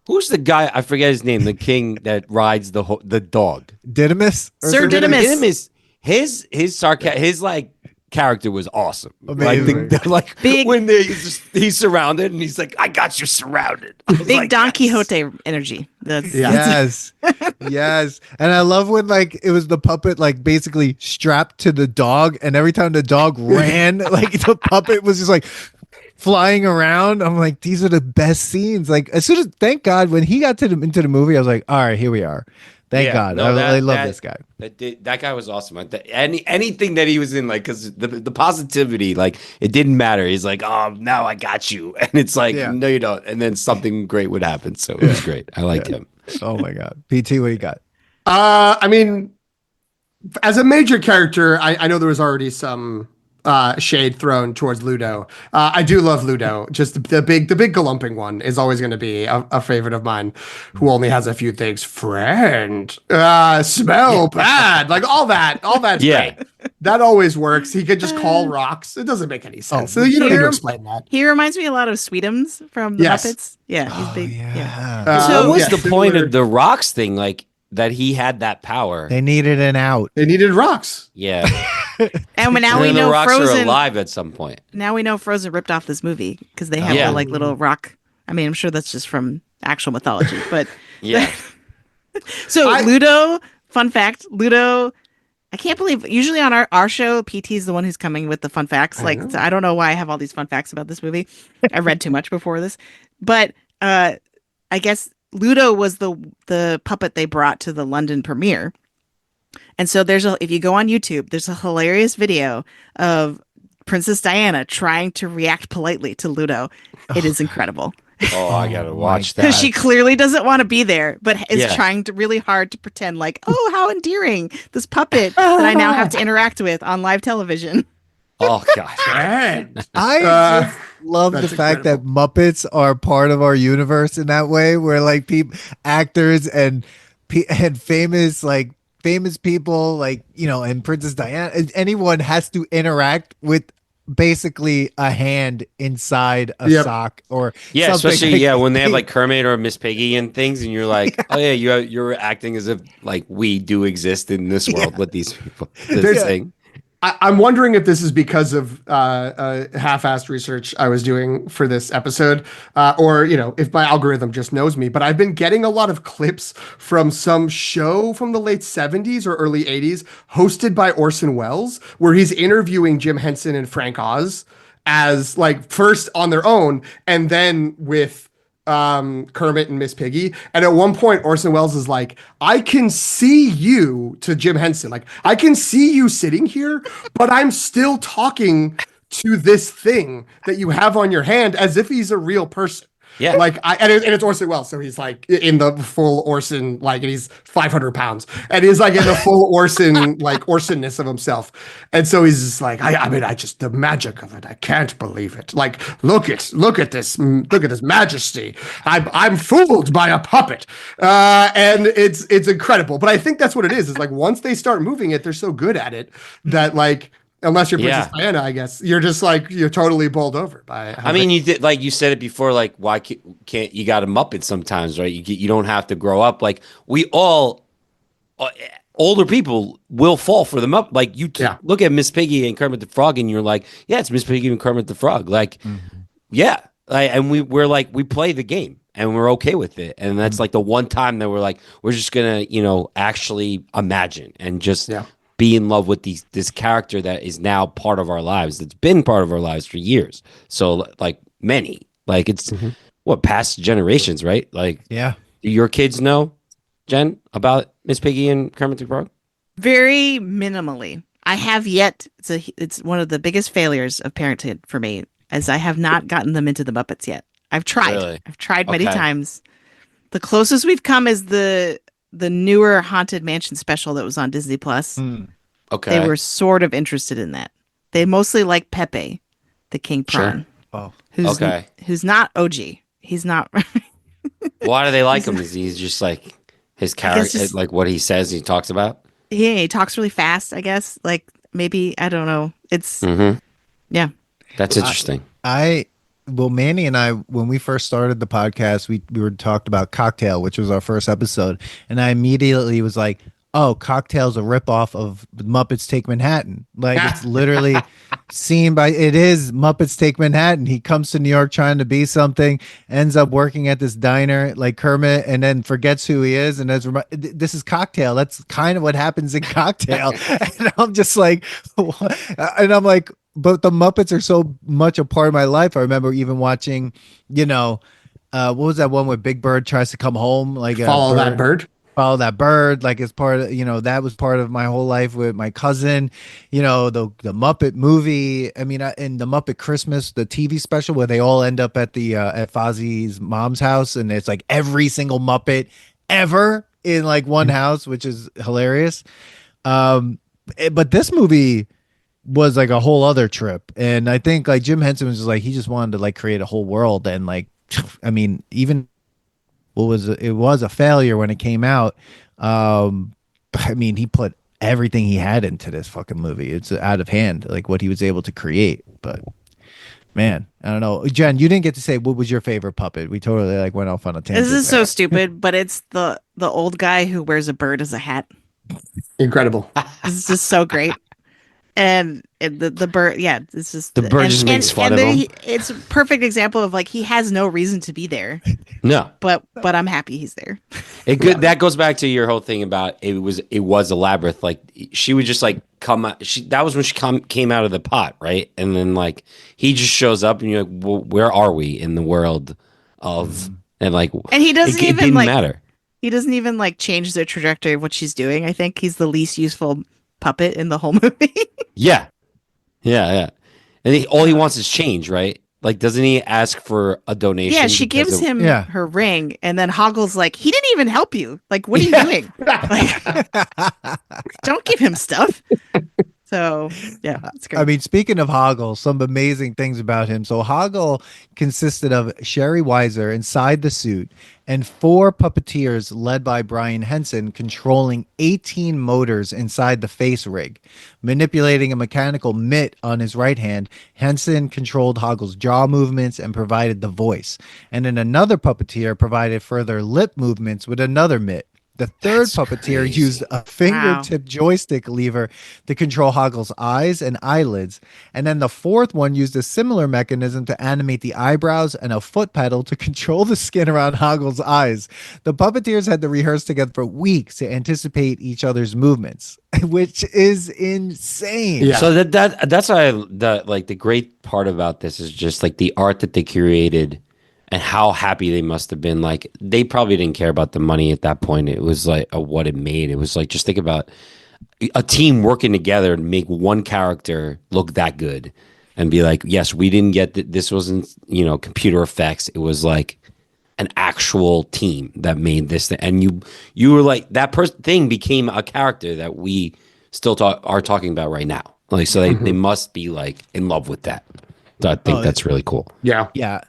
Who's the guy? I forget his name. The king that rides the dog. Didymus? Or Sir something? Didymus. His his like character was awesome. Amazing. Like Big- when he's surrounded and he's like, "I got you surrounded." I was Big like, Don yes. Quixote energy. That's Yes. Yes. And I love when like it was the puppet like basically strapped to the dog, and every time the dog ran, like the puppet was just like flying around. I'm like, these are the best scenes. Like as soon as thank God when he got into the movie, I was like, all right, here we are. Thank Yeah, God. no, I love that- this guy. That guy was awesome. Anything that he was in, like, because the positivity, like, it didn't matter. He's like, "Oh, now I got you," and it's like, Yeah. "No, you don't." And then something great would happen. So it was great. I liked him. Oh my God. PT, what do you got? I mean, as a major character, I know there was already some shade thrown towards Ludo. I do love Ludo. Just the big galumping one is always going to be a favorite of mine. Who only has a few things. Friend, smell bad, like all that. All that's Yeah. great. That always works. He could just call rocks. It doesn't make any sense. So you don't need to Here- explain that. He reminds me a lot of Sweetums from the Yes. Muppets. Yeah, he's big. Yeah. So what was yeah, the point similar- of the rocks thing? Like that he had that power. They needed an out. They needed rocks. Yeah. And now And we then the know rocks are Frozen. alive at some point. Now we know Frozen ripped off this movie because they have Yeah. the like little rock. I mean, I'm sure that's just from actual mythology, but Yeah. so I- Ludo. Fun fact: Ludo. I can't believe. Usually on our show, PT is the one who's coming with the fun facts. Like know. so I don't know why I have all these fun facts about this movie. I read too much before this, but I guess Ludo was the puppet they brought to the London premiere. And so if you go on YouTube, there's a hilarious video of Princess Diana trying to react politely to Ludo. It is incredible. Oh, I gotta watch that. Because she clearly doesn't want to be there, but is Yeah. trying to really hard to pretend like, oh, how endearing, this puppet that I now have to interact with on live television. Oh God. I just love the that's fact that incredible. Muppets are part of our universe in that way, where like people, actors, and famous people, like, you know, and Princess Diana, anyone has to interact with basically a hand inside a Yep. sock or Yeah, something. especially when they have like Kermit or Miss Piggy and things, and you're like, oh yeah, you're acting as if like we do exist in this world with these people. This There's- thing. I'm wondering if this is because of half-assed research I was doing for this episode, or if my algorithm just knows me. But I've been getting a lot of clips from some show from the late '70s or early '80s, hosted by Orson Welles, where he's interviewing Jim Henson and Frank Oz as like first on their own, and then with Kermit and Miss Piggy. And at one point, Orson Welles is like, I can see you, to Jim Henson, like, I can see you sitting here, but I'm still talking to this thing that you have on your hand as if he's a real person. Yeah. Like, and it's Orson Welles. So he's like in the full Orson, like, and he's 500 pounds. And he's like in the full Orson, like Orsonness of himself. And so he's just like, I mean, the magic of it. I can't believe it. Like, look at this majesty. I'm fooled by a puppet. And it's incredible. But I think that's what it is. It's like, once they start moving it, they're so good at it that, like, unless you're Princess Diana, I guess you're just like, you're totally bowled over by. I mean, you did, like you said it before. Like, why can't you got a Muppet sometimes, right? You don't have to grow up. Like, we all older people will fall for the Muppet. Like, you look at Miss Piggy and Kermit the Frog, and you're like, yeah, it's Miss Piggy and Kermit the Frog. Like, yeah, and we're like, we play the game and we're okay with it. And that's like the one time that we're like, we're just gonna actually imagine and just. Yeah. Be in love with this character that is now part of our lives. That's been part of our lives for years. So like many, like it's past generations, right? Like, Yeah. Do your kids know, Jen, about Miss Piggy and Kermit the Frog? Very minimally. I have yet. It's one of the biggest failures of parenthood for me, as I have not gotten them into the Muppets yet. I've tried. Really? I've tried many times. The closest we've come is the newer Haunted Mansion special that was on Disney Plus. Okay. They were sort of interested in that. They mostly like Pepe, the king prawn. Oh. Who's not OG. He's not. Why do they like him? Is he's just like his character, like what he says he talks about? Yeah, he talks really fast, I guess. Like, maybe, I don't know. It's, yeah. That's interesting. Well, Manny and I, when we first started the podcast, we were talked about Cocktail, which was our first episode. And I immediately was like, oh, Cocktail's a ripoff of Muppets Take Manhattan. Like, it's literally it is Muppets Take Manhattan. He comes to New York trying to be something, ends up working at this diner like Kermit, and then forgets who he is. And this is Cocktail. That's kind of what happens in Cocktail. And I'm just like, and I'm like, but the Muppets are so much a part of my life. I remember even watching, what was that one where Big Bird tries to come home? Like Follow That Bird. Like, as part of, that was part of my whole life with my cousin, the Muppet movie. I mean, in the Muppet Christmas, the TV special where they all end up at at Fozzie's mom's house. And it's like every single Muppet ever in like one house, which is hilarious. But this movie was like a whole other trip. And I think like Jim Henson was just like, he just wanted to like create a whole world. And like, I mean, even it was a failure when it came out. I mean, he put everything he had into this fucking movie. It's out of hand, like what he was able to create. But man, I don't know. Jen, you didn't get to say what was your favorite puppet. We totally like went off on a tangent. This is so stupid, but it's the old guy who wears a bird as a hat. Incredible. This is just so great. And the bird, yeah, it's just the bird just makes fun of him. It's a perfect example of like he has no reason to be there. No, but I'm happy he's there. That goes back to your whole thing about it was a labyrinth. Like she would just like come out. That was when she came out of the pot, right? And then like he just shows up, and you're like, well, where are we in the world of? And like, and he doesn't it even didn't like matter. He doesn't even like change the trajectory of what she's doing. I think he's the least useful puppet in the whole movie. Yeah. And all he wants is change, right? Like, doesn't he ask for a donation? Yeah, she because gives him Yeah. her ring, and then Hoggle's like, he didn't even help you. Like, what are Yeah. you doing? Like, don't give him stuff. So, yeah, it's great. I mean, speaking of Hoggle, some amazing things about him. So Hoggle consisted of Sherry Weiser inside the suit and 4 puppeteers led by Brian Henson controlling 18 motors inside the face rig. Manipulating a mechanical mitt on his right hand, Henson controlled Hoggle's jaw movements and provided the voice. And then another puppeteer provided further lip movements with another mitt. The third puppeteer used a fingertip joystick lever to control Hoggle's eyes and eyelids. And then the fourth one used a similar mechanism to animate the eyebrows and a foot pedal to control the skin around Hoggle's eyes. The puppeteers had to rehearse together for weeks to anticipate each other's movements, which is insane. Yeah. So that's why the great part about this is just like the art that they created and how happy they must have been. Like, they probably didn't care about the money at that point. It was like what it made. It was like, just think about a team working together to make one character look that good and be like, yes, we didn't get this wasn't, computer effects. It was like an actual team that made this thing. And you were like, that thing became a character that we still are talking about right now. Like, so they must be like in love with that. So I think that's really cool. Yeah. Yeah.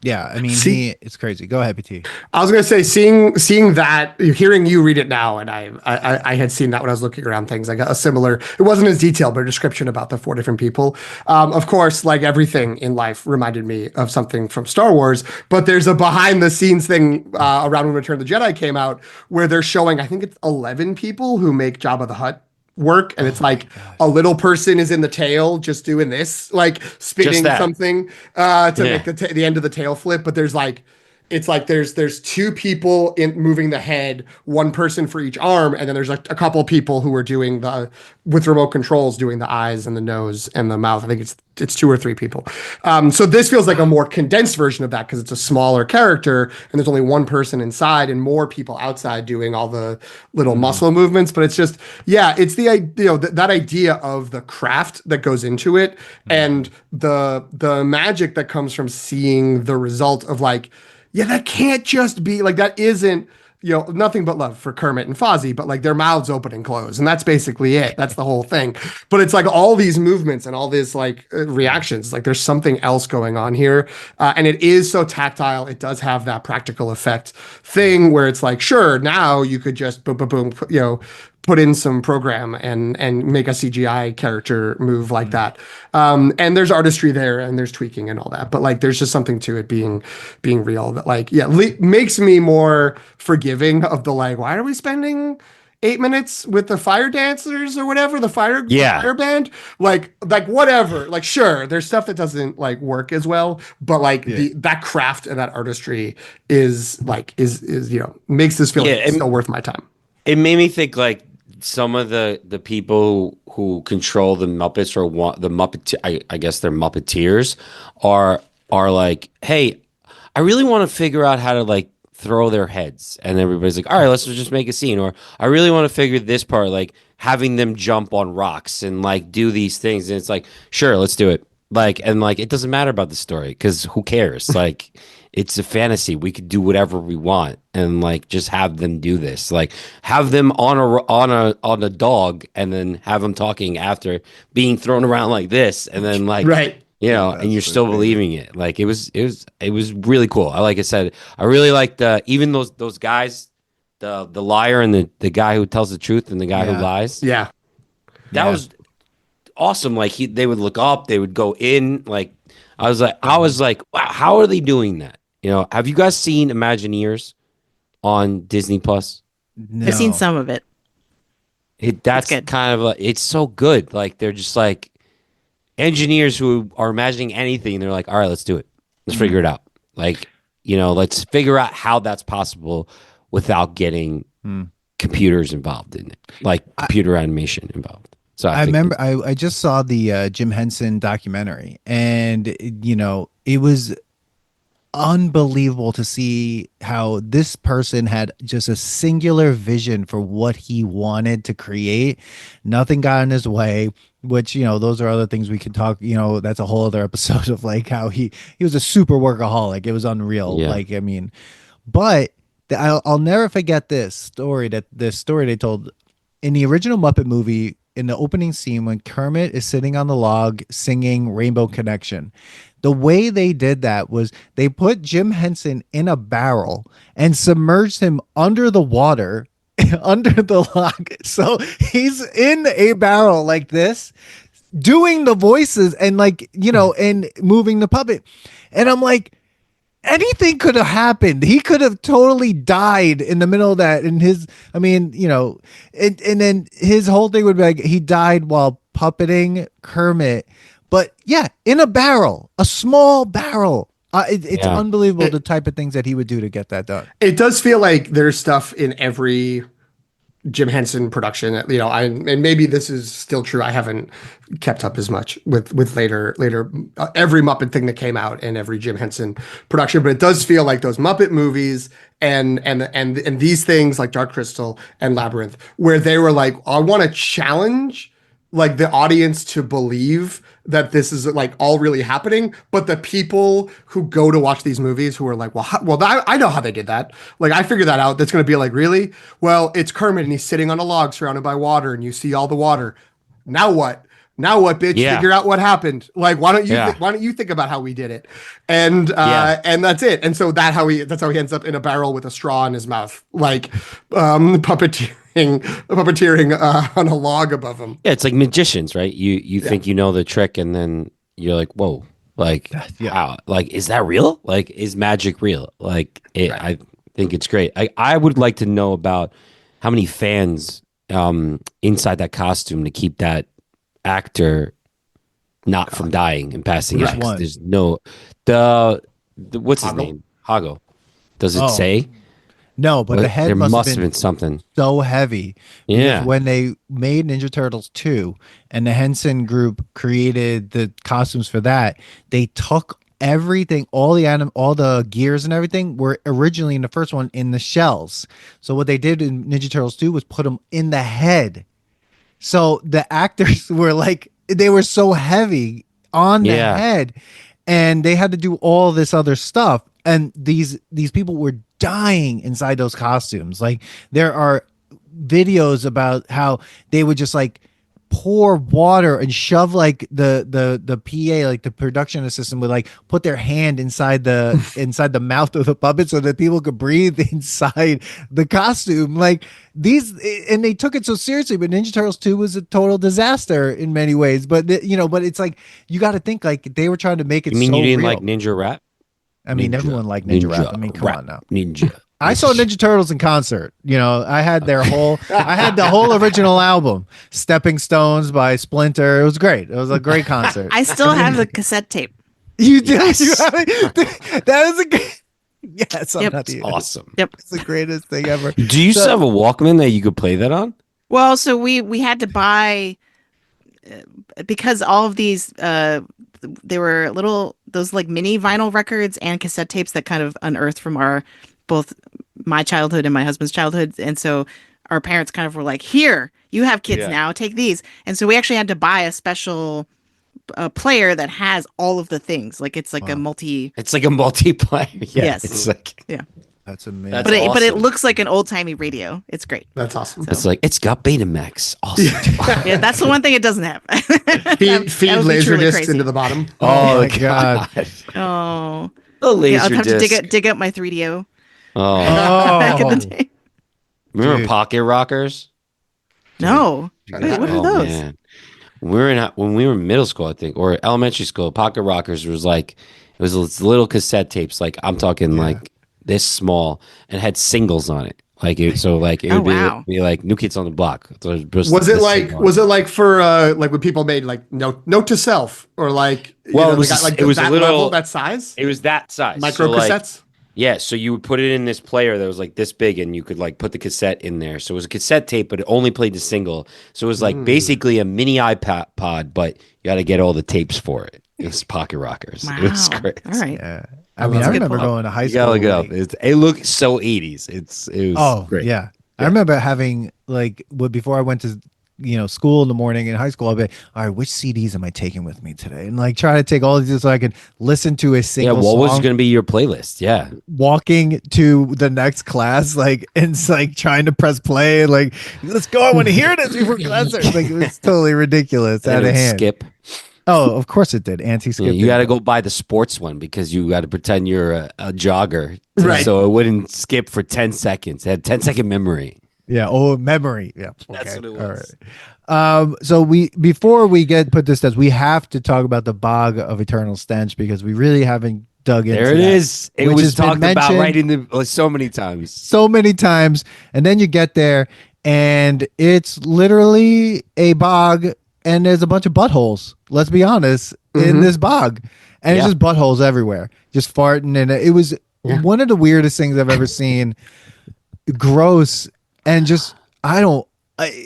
Yeah, I mean, it's crazy. Go ahead, PT. I was gonna say, seeing that, hearing you read it now, and I had seen that when I was looking around things. I got a similar. It wasn't as detailed, but a description about the 4 different people. Of course, like everything in life, reminded me of something from Star Wars. But there's a behind the scenes thing around when Return of the Jedi came out, where they're showing, I think it's 11 people who make Jabba the Hutt work, and it's like a little person is in the tail just doing this, like spinning something to make the end of the tail flip, but there's like it's like there's 2 people in moving the head, 1 person for each arm, and then there's like a couple people who are doing with remote controls doing the eyes and the nose and the mouth. I think it's 2 or 3 people. So this feels like a more condensed version of that because it's a smaller character and there's only 1 person inside and more people outside doing all the little muscle movements. But it's just, it's the idea, that idea of the craft that goes into it and the magic that comes from seeing the result of like, that can't just be like, that isn't, nothing but love for Kermit and Fozzie, but like their mouths open and close. And that's basically it. That's the whole thing. But it's like all these movements and all this like reactions, like there's something else going on here. And it is so tactile. It does have that practical effect thing where it's like, sure, now you could just boom, boom, boom, put in some program and make a CGI character move like that. And there's artistry there and there's tweaking and all that. But like, there's just something to it being real that like, makes me more forgiving of the like, why are we spending 8 minutes with the fire dancers or whatever, the fire band? Like whatever, like, sure, there's stuff that doesn't like work as well, but like that craft and that artistry is makes this feel still worth my time. It made me think like some of the people who control the Muppets or the Muppet, I guess they're Muppeteers, are like, hey, I really want to figure out how to like throw their heads, and everybody's like, all right, let's just make a scene. Or I really want to figure this part, like having them jump on rocks and like do these things, and it's like, sure, let's do it. Like, and like it doesn't matter about the story because who cares? Like, it's a fantasy. We could do whatever we want and like just have them do this. Like have them on a dog and then have them talking after being thrown around like this, and then like and you're still believing it. Like it was really cool. Like I said, I really liked even those guys, the liar and the guy who tells the truth and the guy who lies. Yeah, that was awesome. Like they would look up, they would go in. Like I was like, wow, how are they doing that? Have you guys seen Imagineers on Disney Plus? No. I've seen some of it. That's kind of it's so good. Like they're just like engineers who are imagining anything. They're like, all right, let's do it. Let's figure it out. Like, let's figure out how that's possible without getting computers involved in it, like computer animation involved. So I remember I just saw the Jim Henson documentary, and it was unbelievable to see how this person had just a singular vision for what he wanted to create. Nothing got in his way. which, those are other things we could talk, that's a whole other episode of like how he was a super workaholic. It was unreal. Yeah. Like, I mean, but I'll never forget this story they told in the original Muppet movie in the opening scene when Kermit is sitting on the log singing Rainbow Connection. The way they did that was they put Jim Henson in a barrel and submerged him under the water, under the log. So he's in a barrel like this, doing the voices and like, and moving the puppet. And I'm like, anything could have happened. He could have totally died in the middle of that. And and then his whole thing would be like, he died while puppeting Kermit. But yeah, in a barrel, a small barrel. It's unbelievable the type of things that he would do to get that done. It does feel like there's stuff in every Jim Henson production, and maybe this is still true. I haven't kept up as much with later every Muppet thing that came out and every Jim Henson production, but it does feel like those Muppet movies and these things like Dark Crystal and Labyrinth, where they were like, I want to challenge like the audience to believe that this is like all really happening, but the people who go to watch these movies who are like, I know how they did that. Like, I figured that out. That's going to be like, really? Well, it's Kermit and he's sitting on a log surrounded by water and you see all the water. Now what? Now what, bitch? Yeah. Figure out what happened. Like, why don't you think about how we did it? And and that's it. And so that's how he ends up in a barrel with a straw in his mouth, like puppeteering on a log above him. Yeah, it's like magicians, right? You think you know the trick, and then you're like, whoa, like, how? Like, is that real? Like, is magic real? Like, I think it's great. I would like to know about how many fans inside that costume to keep that actor not from dying and passing out. There's no the what's his name? Hoggle. Does it say? No, but the head there must have been something so heavy. Yeah. When they made Ninja Turtles 2 and the Henson group created the costumes for that, they took everything, all the gears and everything were originally in the first one in the shells. So what they did in Ninja Turtles 2 was put them in the head. So the actors were like, they were so heavy on the head, and they had to do all this other stuff. And these people were dying inside those costumes. Like, there are videos about how they would just like pour water and shove like the PA, like the production assistant, would like put their hand inside the mouth of the puppet so that people could breathe inside the costume. Like, and they took it so seriously, but Ninja Turtles 2 was a total disaster in many ways. But but it's like, you got to think like they were trying to make it. You mean so you didn't real. like Ninja Rap? I mean, everyone liked Ninja Rap. I mean, come on now. Ninja. I saw Ninja Turtles in concert. I had I had the whole original album, Stepping Stones by Splinter. It was great. It was a great concert. I still have the cassette tape. You did? Yes. You have it? That is a great. Yes, Yep. That's awesome. Yep. It's the greatest thing ever. Do you still have a Walkman that you could play that on? Well, so we had to buy because all of these they were those like mini vinyl records and cassette tapes that kind of unearthed from both my childhood and my husband's childhood. And so our parents kind of were like, here, you have kids now, take these. And so we actually had to buy a special player that has all of the things. Like, it's like it's like a multiplayer. Yeah, yes. It's like, that's amazing. That's but awesome. it looks like an old timey radio. It's great. That's awesome. So. It's like, it's got Betamax. Awesome. Yeah, that's the one thing it doesn't have. feed laser discs into the bottom. Oh my god. Oh, The laser I'll have disc. to dig up my 3DO. Oh, Back in the day. remember Dude. Pocket Rockers? No. Wait, what are those? Man. When we were in middle school, I think, or elementary school, Pocket Rockers was like, it was little cassette tapes. Like, I'm talking like this small, and had singles on it. Like, it would be like New Kids on the Block. Was it like for like when people made like note to self, or like, it was that a little level, that size, it was that size, micro cassettes. Yeah, so you would put it in this player that was like this big, and you could like put the cassette in there. So it was a cassette tape, but it only played the single. So it was like basically a mini iPod, but you got to get all the tapes for it. It was Pocket Rockers. Wow. It was great. All right. Yeah. I mean, I remember going to high You school. gotta look it up. like- It looked so 80s. It was great. Yeah. I remember having like before I went to school in the morning in high school, I'll be, all right, which CDs am I taking with me today? And like try to take all of these so I can listen to a Yeah, single what was song going to be your playlist? Yeah. walking to the next class, like, and it's like trying to press play and like, let's go. I want to hear this before class starts. Like, it was totally ridiculous, And out it of would hand. skip. Oh, of course it did. Yeah, Anti-skip. you got to go buy the sports one because you got to pretend you're a jogger. Right. So it wouldn't skip for 10 seconds. It had 10-second memory. Yeah. Oh, memory. Yeah. That's what it was. All right. So before we put this test, we have to talk about the Bog of Eternal Stench because we really haven't dug into There it that, is. It which was has been talked about mentioned right in the so many times. so many times, and then you get there and it's literally a bog and there's a bunch of buttholes. Let's be honest, in this bog, and it's Yeah. just buttholes everywhere, just farting, and it was one of the weirdest things I've ever seen. Gross, and just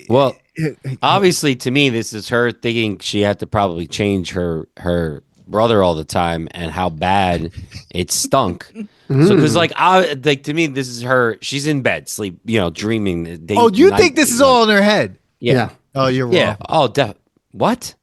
Well, obviously, to me, this is her thinking she had to probably change her brother all the time and how bad it stunk. So, because to me, this is her. She's in bed, sleep, dreaming. Oh, you think this is all in her head? Yeah. Oh, you're wrong. Yeah. Oh, what?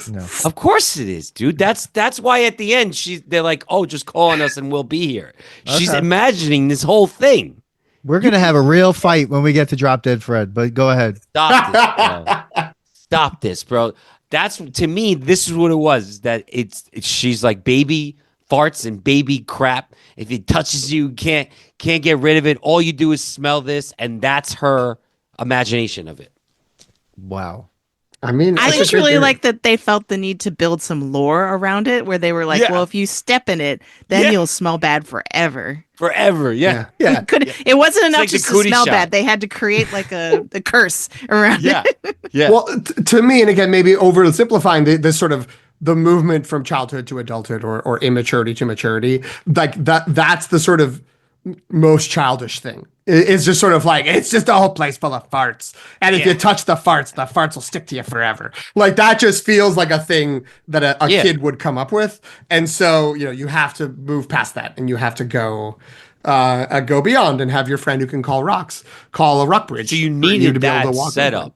No. Of course it is, dude. That's why at the end they're like, oh, just call on us and we'll be here. She's imagining this whole thing. We're gonna have a real fight when we get to Drop Dead Fred. But go ahead. Stop this, bro. Stop this, bro. That's, to me, this is what it was. That she's like baby farts and baby crap. If it touches you, can't get rid of it. All you do is smell this, and that's her imagination of it. Wow. I mean, I that's just a good really theory. like that they felt the need to build some lore around it, where they were like, Yeah. well, if you step in it, then Yeah. you'll smell bad forever. Forever, yeah. Yeah. It wasn't enough like the just to cootie smell shot. bad. They had to create like a curse around Yeah. it. Yeah. Well, to me, and again, maybe oversimplifying this sort of the movement from childhood to adulthood or immaturity to maturity, like that's the sort of most childish thing. It's just sort of like, it's just a whole place full of farts. And if you touch the farts will stick to you forever. Like that just feels like a thing that a kid would come up with. And so, you have to move past that and you have to go beyond and have your friend who can call a rock bridge. So you for needed to be able that to walk setup over.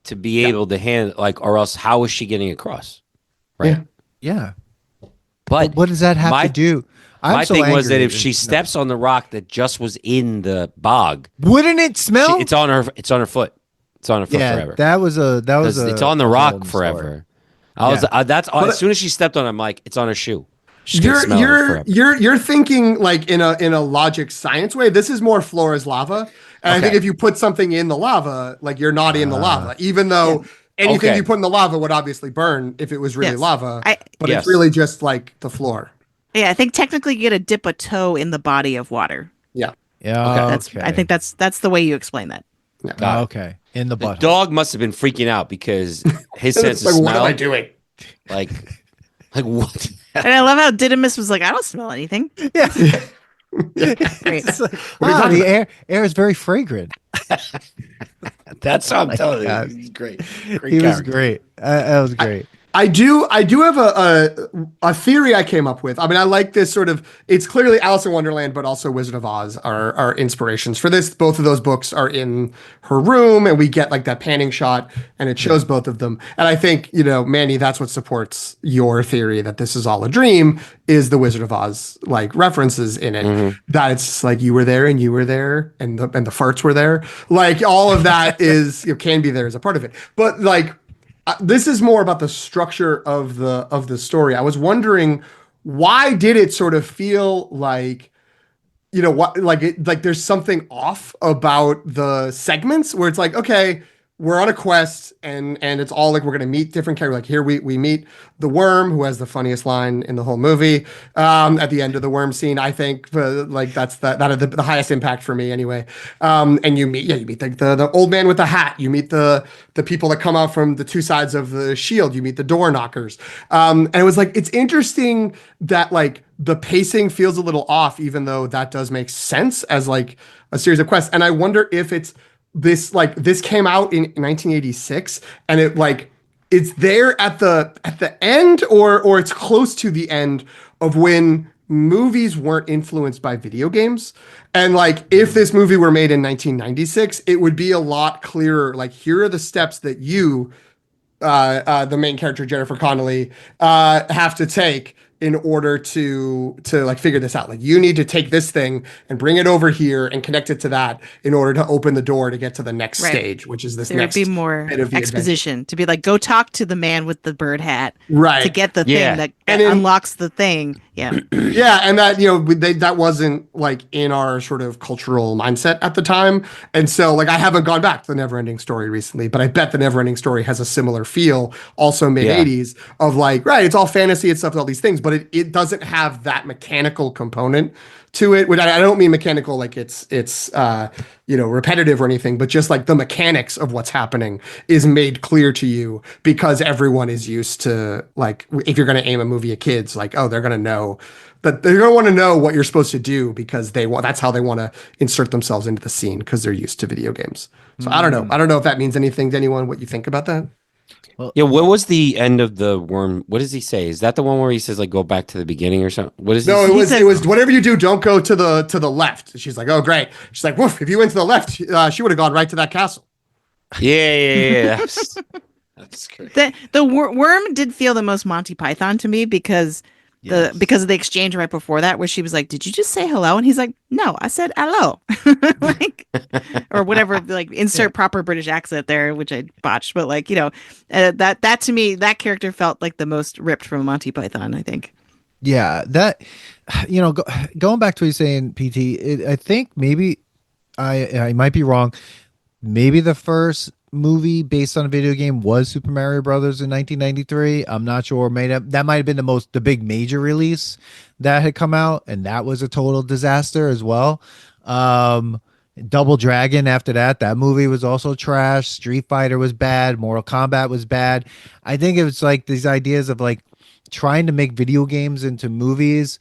to be able to handle, or else how is she getting across? Right. Yeah. But What does that have to do? My so thing was that angry. if she steps on the rock that just was in the bog, Wouldn't it smell? it's on her foot. It's on her foot yeah, forever. that was a. It's on the rock whole forever. story. As soon as she stepped on it, I'm like, it's on her shoe. She's gonna smell it forever. You're thinking like in a logic science way. This is more floor is lava. And I think if you put something in the lava, like you're not in the lava, even though anything Okay. you put in the lava would obviously burn if it was really Yes. lava. But Yes. it's really just like the floor. Yeah, I think technically you get to dip a toe in the body of water. Yeah. Yeah. I think that's the way you explain that. Got it. Okay. In the The butt. dog must have been freaking out because his sense It's of like, what am I smell, doing? like what? And I love how Didymus was like, I don't smell anything. Yeah. Great. It's like, What are you talking the air is very fragrant. That's what I'm telling God. you. He's great. He was great. That was great. I do have a theory I came up with. I mean, I like this sort of, it's clearly Alice in Wonderland, but also Wizard of Oz are inspirations for this. Both of those books are in her room and we get like that panning shot and it shows both of them. And I think, Manny, that's what supports your theory that this is all a dream is the Wizard of Oz like references in it. That it's just like you were there and you were there and the farts were there. Like all of that is, can be there as a part of it. But like, this is more about the structure of the story. I was wondering why did it sort of feel like like there's something off about the segments where it's like, okay, we're on a quest and it's all like we're gonna meet different characters. Like here we meet the worm who has the funniest line in the whole movie. At the end of the worm scene, I think like that's that had the highest impact for me anyway. And you meet the old man with the hat. You meet the people that come out from the two sides of the shield. You meet the door knockers. And it was like it's interesting that like the pacing feels a little off, even though that does make sense as like a series of quests. And I wonder if it's this came out in 1986 and it's there at the end or it's close to the end of when movies weren't influenced by video games. And like, if this movie were made in 1996, it would be a lot clearer. Like, here are the steps that you, the main character Jennifer Connelly, have to take in order to like figure this out. Like, you need to take this thing and bring it over here and connect it to that in order to open the door to get to the next stage, which is this There next would be more bit of the exposition to be like, go talk to the man with the bird hat Right. to get the Yeah. thing that And in- unlocks the thing. Yeah. Yeah, and that, you know, that wasn't like in our sort of cultural mindset at the time. And so like, I haven't gone back to the Neverending Story recently, but I bet the Neverending Story has a similar feel, also mid 80s, of like, right, it's all fantasy and stuff and all these things, but it doesn't have that mechanical component to it. Which I don't mean mechanical like it's you know, repetitive or anything, but just like the mechanics of what's happening is made clear to you because everyone is used to, like, if you're going to aim a movie at kids, like, oh, they're going to know that they're going to want to know what you're supposed to do because that's how they want to insert themselves into the scene because they're used to video games. So I don't know if that means anything to anyone, what you think about that. Yeah, what was the end of the worm? What does he say? Is that the one where he says like go back to the beginning or something? What is he No, say? it was whatever you do, don't go to the left. She's like, oh great. She's like, woof, if you went to the left, she would have gone right to that castle. Yeah. That's great. The worm did feel the most Monty Python to me because because of the exchange right before that where she was like, did you just say hello? And he's like, no, I said hello. Like, or whatever, like insert proper British accent there, which I botched, but like, you know, that to me, that character felt like the most ripped from Monty Python, I think. Yeah, that, you know, going back to what you're saying, PT, I think maybe I might be wrong. Maybe the first movie based on a video game was Super Mario Brothers in 1993. I'm not sure. That might have been the big major release that had come out, and that was a total disaster as well. Double Dragon after that movie was also trash. Street Fighter was bad. Mortal Kombat was bad. I think it was like these ideas of like trying to make video games into movies.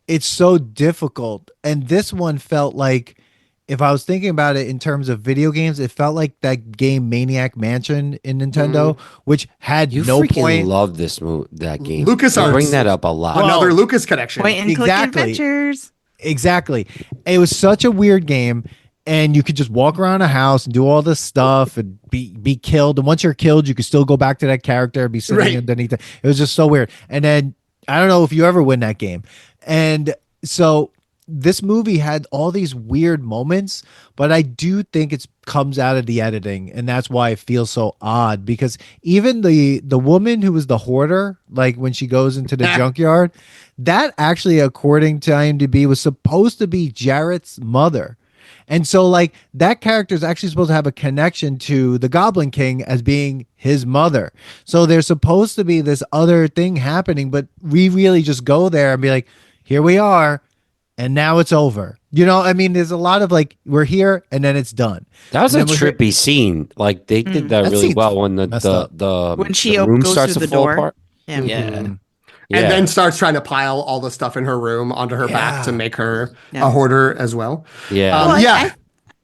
It's so difficult, and this one felt like, if I was thinking about it in terms of video games, it felt like that game Maniac Mansion in Nintendo, which had You no freaking point. love that game. LucasArts. You bring that up a lot. Another Lucas connection. Point and click Exactly. adventures. Exactly. It was such a weird game, and you could just walk around a house and do all this stuff and be killed. And once you're killed, you could still go back to that character and be sitting Right. underneath it. It was just so weird. And then I don't know if you ever win that game. And so this movie had all these weird moments, but I do think it comes out of the editing, and that's why it feels so odd. Because even the woman who was the hoarder, like when she goes into the junkyard, that actually, according to IMDb, was supposed to be Jarrett's mother. And so like that character is actually supposed to have a connection to the Goblin King as being his mother. So there's supposed to be this other thing happening, but we really just go there and be like, here we are. And now it's over. You know, I mean, there's a lot of like, we're here and then it's done. That was And a then trippy scene. Like they did that That really scene's well when messed up. When she the room goes starts through to the fall door. apart. Yeah. Yeah. And then starts trying to pile all the stuff in her room onto her back to make her a hoarder as well. Yeah. Well,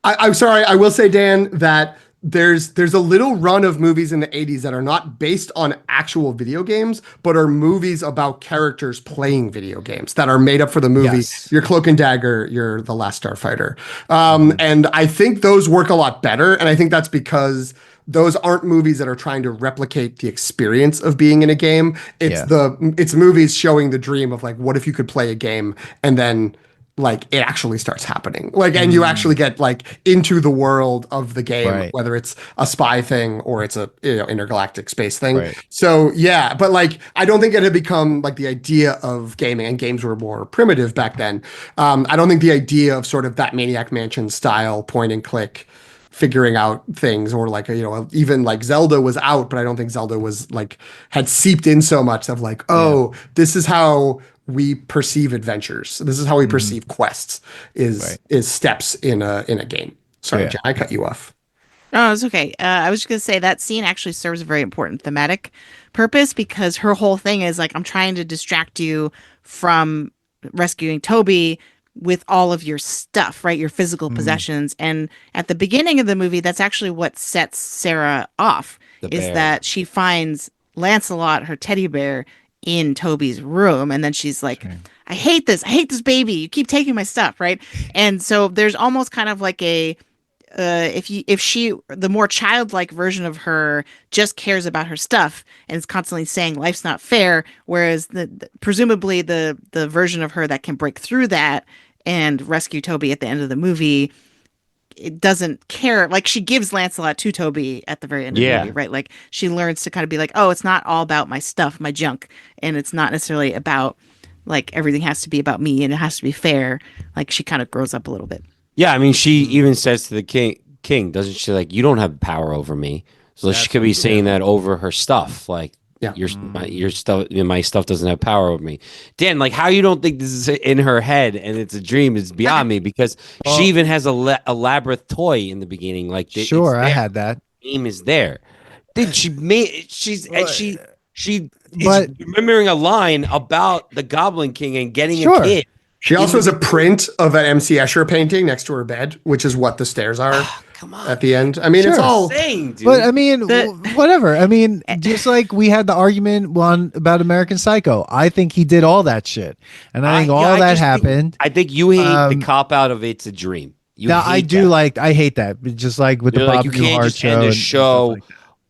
I'm sorry. I will say, Dan, that there's a little run of movies in the 80s that are not based on actual video games, but are movies about characters playing video games that are made up for the movie. Yes. Your Cloak and Dagger, your The Last Starfighter. And I think those work a lot better. And I think that's because those aren't movies that are trying to replicate the experience of being in a game. It's movies showing the dream of like, what if you could play a game and then like it actually starts happening, like, and you actually get like into the world of the game, Right. whether it's a spy thing or it's a, you know, intergalactic space thing. Right. So yeah, but like I don't think it had become like the idea of gaming, and games were more primitive back then. I don't think the idea of sort of that Maniac Mansion style point and click figuring out things, or like, you know, even like Zelda was out, but I don't think Zelda was like had seeped in so much of like, oh, this is how we perceive adventures. This is how we perceive quests is steps in a game. Sorry, Jen, I cut you off. Oh, it's okay. I was just going to say that scene actually serves a very important thematic purpose, because her whole thing is like, I'm trying to distract you from rescuing Toby with all of your stuff, right? Your physical possessions. And at the beginning of the movie, that's actually what sets Sarah off, is that she finds Lancelot, her teddy bear, in Toby's room, and then she's like, I hate this baby, you keep taking my stuff, right? And so there's almost kind of like a if she, the more childlike version of her just cares about her stuff and is constantly saying life's not fair, whereas presumably the version of her that can break through that and rescue Toby at the end of the movie, it doesn't care. Like, she gives Lancelot to Toby at the very end of the movie, right? Like, she learns to kind of be like, oh, it's not all about my stuff, my junk, and it's not necessarily about, like, everything has to be about me and it has to be fair. Like, she kind of grows up a little bit. Yeah, I mean, she even says to the king, doesn't she, like, you don't have power over me. So she could be saying that over her stuff, like, your stuff, my stuff doesn't have power over me. Dan, like, how you don't think this is in her head and it's a dream is beyond me, because she even has a Labyrinth toy in the beginning. Like, sure, I had that. Name is there. Did she made she's remembering a line about the Goblin King and getting a kid. She also has a print of an MC Escher painting next to her bed, which is what the stairs are at the end. I mean, it's all insane, dude. But I mean, whatever. I mean, just like we had the argument about American Psycho. I think he did all that shit. And I think all that happened. I think you hate the cop out of It's a Dream. I hate that. Just like with the Bob you can't Newhart just end a show.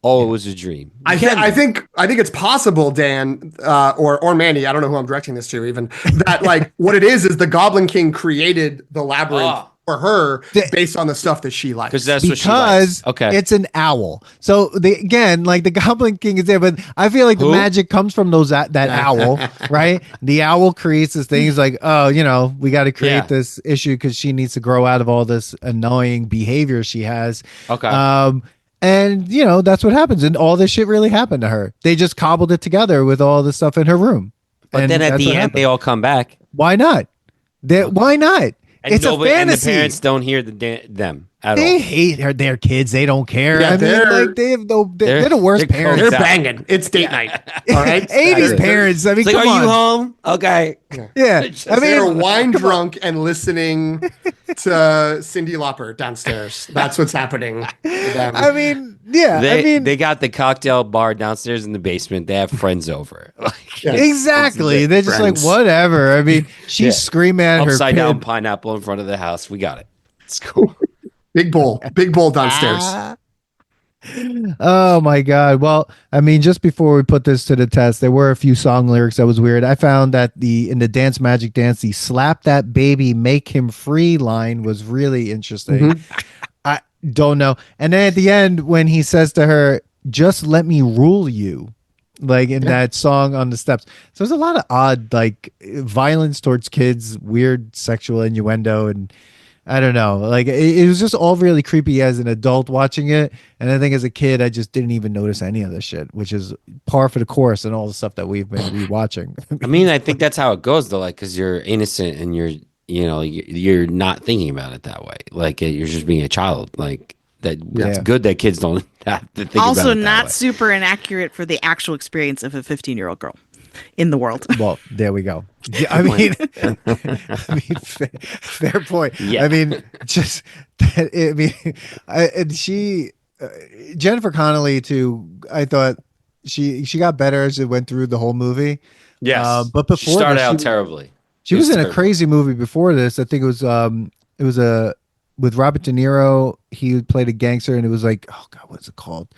Oh, it was a dream. I think it's possible, Dan, or Manny. I don't know who I'm directing this to. Even that, like, what it is the Goblin King created the labyrinth for her based on the stuff that she likes. Because what she likes. Okay, it's an owl. So the Goblin King is there, but I feel like the magic comes from that owl, right? The owl creates this thing. He's like, oh, we got to create this issue because she needs to grow out of all this annoying behavior she has. Okay. And, that's what happens. And all this shit really happened to her. They just cobbled it together with all the stuff in her room. But then at the end, they all come back. Why not? Why not? And it's a fantasy. And the parents don't hear them at all. They hate their kids. They don't care. Yeah, they're the worst parents. They're banging. It's date night. All right. 80s parents. I mean, come on. Are you home? Okay. Yeah. They're wine drunk and listening to Cyndi Lauper downstairs. That's what's happening. I mean, yeah. They got the cocktail bar downstairs in the basement. They have friends over. Exactly. They're just like, whatever. I mean, she's screaming at her upside down pineapple in front of the house. We got it. It's cool. Big bowl downstairs. Oh my God. Well, I mean, just before we put this to the test, there were a few song lyrics that was weird. I found that in the Dance Magic Dance, the slap that baby, make him free line was really interesting. I don't know. And then at the end, when he says to her, just let me rule you, like in that song on the steps. So there's a lot of odd, like, violence towards kids, weird sexual innuendo, and I don't know. Like, it was just all really creepy as an adult watching it. And I think as a kid, I just didn't even notice any of this shit, which is par for the course and all the stuff that we've been rewatching. I mean, I think that's how it goes, though, like, because you're innocent and you're not thinking about it that way. Like, you're just being a child. Like, that's good that kids don't have to think about it. Also, not super inaccurate for the actual experience of a 15-year-old girl in the world. Well, there we go. Yeah, I mean, fair point. Yeah. I mean, just Jennifer Connelly too. I thought she got better as it went through the whole movie. Yes, but before she started out terribly. She was in a crazy movie before this. I think it was with Robert De Niro. He played a gangster, and it was like, oh God, what's it called?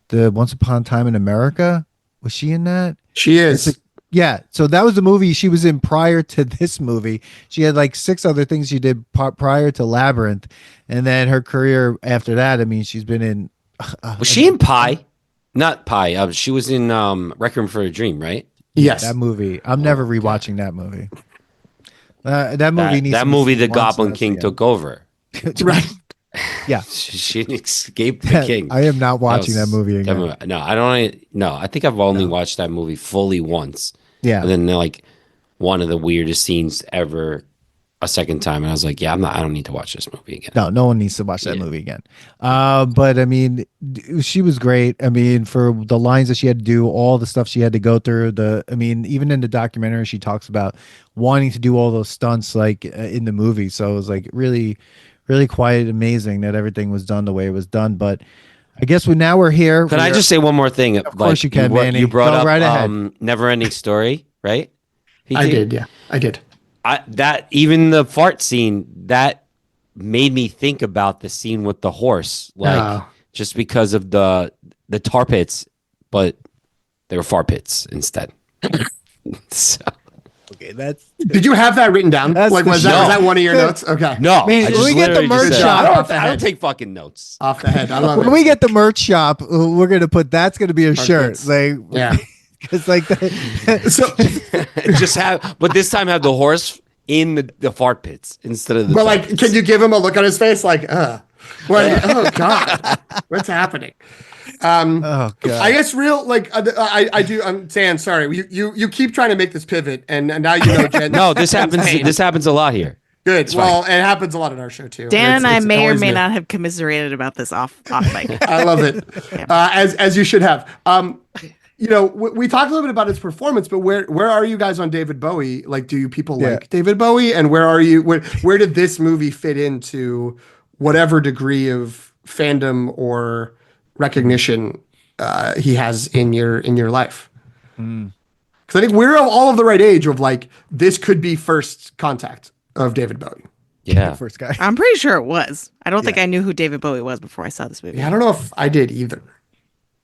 The Once Upon a Time in America. Was she in that? She is. Yeah. So that was the movie she was in prior to this movie. She had like 6 other things she did prior to Labyrinth. And then her career after that, I mean, she's been in. Was she in Pie? Not Pie. She was in Requiem for a Dream, right? Yes. That movie. I'm never rewatching that movie. That movie needs that movie, The Goblin King took over. Right. Yeah. She escaped the king. I am not watching that movie again. No, I don't. No, I think I've only watched that movie fully once. Yeah. And then like one of the weirdest scenes ever a second time. And I was like, yeah, I don't need to watch this movie again. No one needs to watch that movie again. But I mean, she was great. I mean, for the lines that she had to do, all the stuff she had to go through, I mean, even in the documentary, she talks about wanting to do all those stunts like in the movie. So it was like really, really quite amazing that everything was done the way it was done. But I guess we're here. Could I just say one more thing? Of course you can, Manny. You brought Go up right ahead. Never Ending Story, right? PT? I did, yeah. I did. That even the fart scene, that made me think about the scene with the horse. Like just because of the tar pits, but they were fart pits instead. So. Okay, that's. Did you have that written down? That's Like, the was that one of your notes? Okay. No, Man, I when just we get the literally merch just said, shop- I don't take fucking notes. Off the head. I love When it. we get the merch shop, we're gonna put that's gonna be a shirt. Carpets. Like, Yeah. because like So, Just have, but this time have the horse in the fart pits instead of the. but tar like, pits. can you give him a look on his face? Like, oh God, what's happening? oh god. I guess I do. I'm saying sorry. You keep trying to make this pivot, and now you know Jen. No, this happens. This happens a lot here. Good. Well, it happens a lot in our show too. Dan and I It's may or always may good. not have commiserated about this off mic. I love it, as you should have. We talked a little bit about his performance, but where are you guys on David Bowie? Like, do you people like David Bowie, and where are you? Where did this movie fit into whatever degree of fandom or recognition he has in your life? Because I think we're all of the right age of like this could be first contact of David Bowie. Yeah. First guy. I'm pretty sure it was. I don't think I knew who David Bowie was before I saw this movie. Yeah, I don't know if I did either.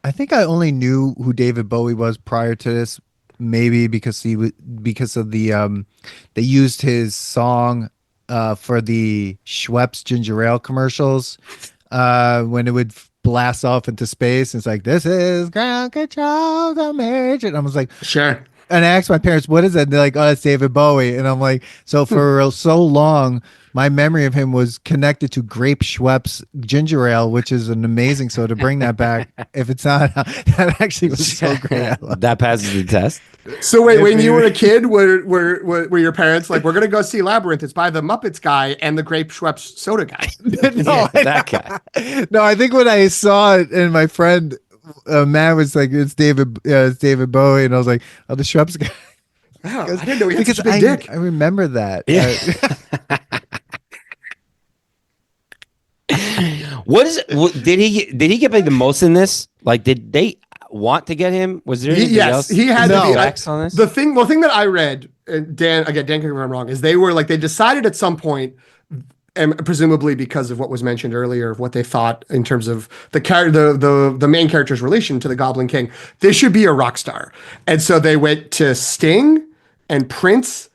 I think I only knew who David Bowie was prior to this, maybe because of the they used his song for the Schweppes ginger ale commercials when it would blast off into space. It's like, this is ground control, the marriage, and I was like, Sure. and I asked my parents, what is that? And they're like, oh, that's David Bowie. And I'm like, so for so long, my memory of him was connected to Grape Schweppes ginger ale, which is an amazing. So to bring that back, if it's not, that actually was so great. That passes the test. So wait, when you were a kid, were your parents like, we're gonna go see Labyrinth? It's by the Muppets guy and the Grape Schweppes soda guy. No, That guy. no, I think when I saw it and my friend Matt was like, it's David Bowie. And I was like, oh, the Schweppes guy. Oh, I didn't know he had Because such a big dick. I remember that. What is it? Did he get paid the most in this? Like, did they want to get him? Was there anything else? He had No. to be. Facts on this? The thing that I read, and Dan, can correct me if I'm wrong, is they decided at some point, and presumably because of what was mentioned earlier, of what they thought in terms of the main character's relation to the Goblin King, this should be a rock star, and so they went to Sting and Prince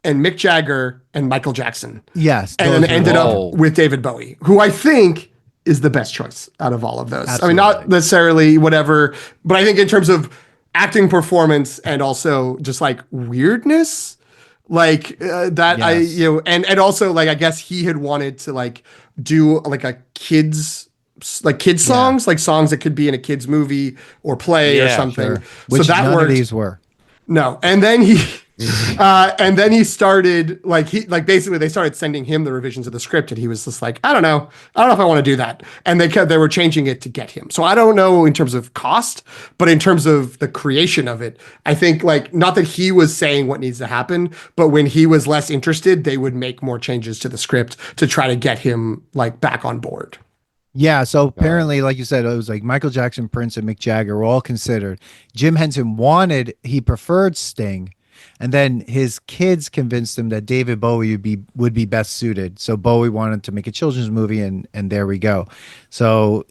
and Mick Jagger and Michael Jackson. Yes. And then those were ended all- up with David Bowie, who I think is the best choice out of all of those. I mean, not Absolutely. necessarily whatever, but I think in terms of acting performance and also just like weirdness, like Yes. and also like, I guess he had wanted to like do like a kids songs, like songs that could be in a kid's movie or play or Yeah, something. Sure. So Which that none worked. of these were. No. And then he started basically they started sending him the revisions of the script, and he was just like, I don't know if I want to do that. And they were changing it to get him. So I don't know in terms of cost, but in terms of the creation of it, I think like, not that he was saying what needs to happen, but when he was less interested, they would make more changes to the script to try to get him like back on board. Yeah, so apparently, like you said, it was like Michael Jackson, Prince, and Mick Jagger were all considered. Jim Henson he preferred Sting, and then his kids convinced him that David Bowie would be best suited. So Bowie wanted to make a children's movie, and there we go. So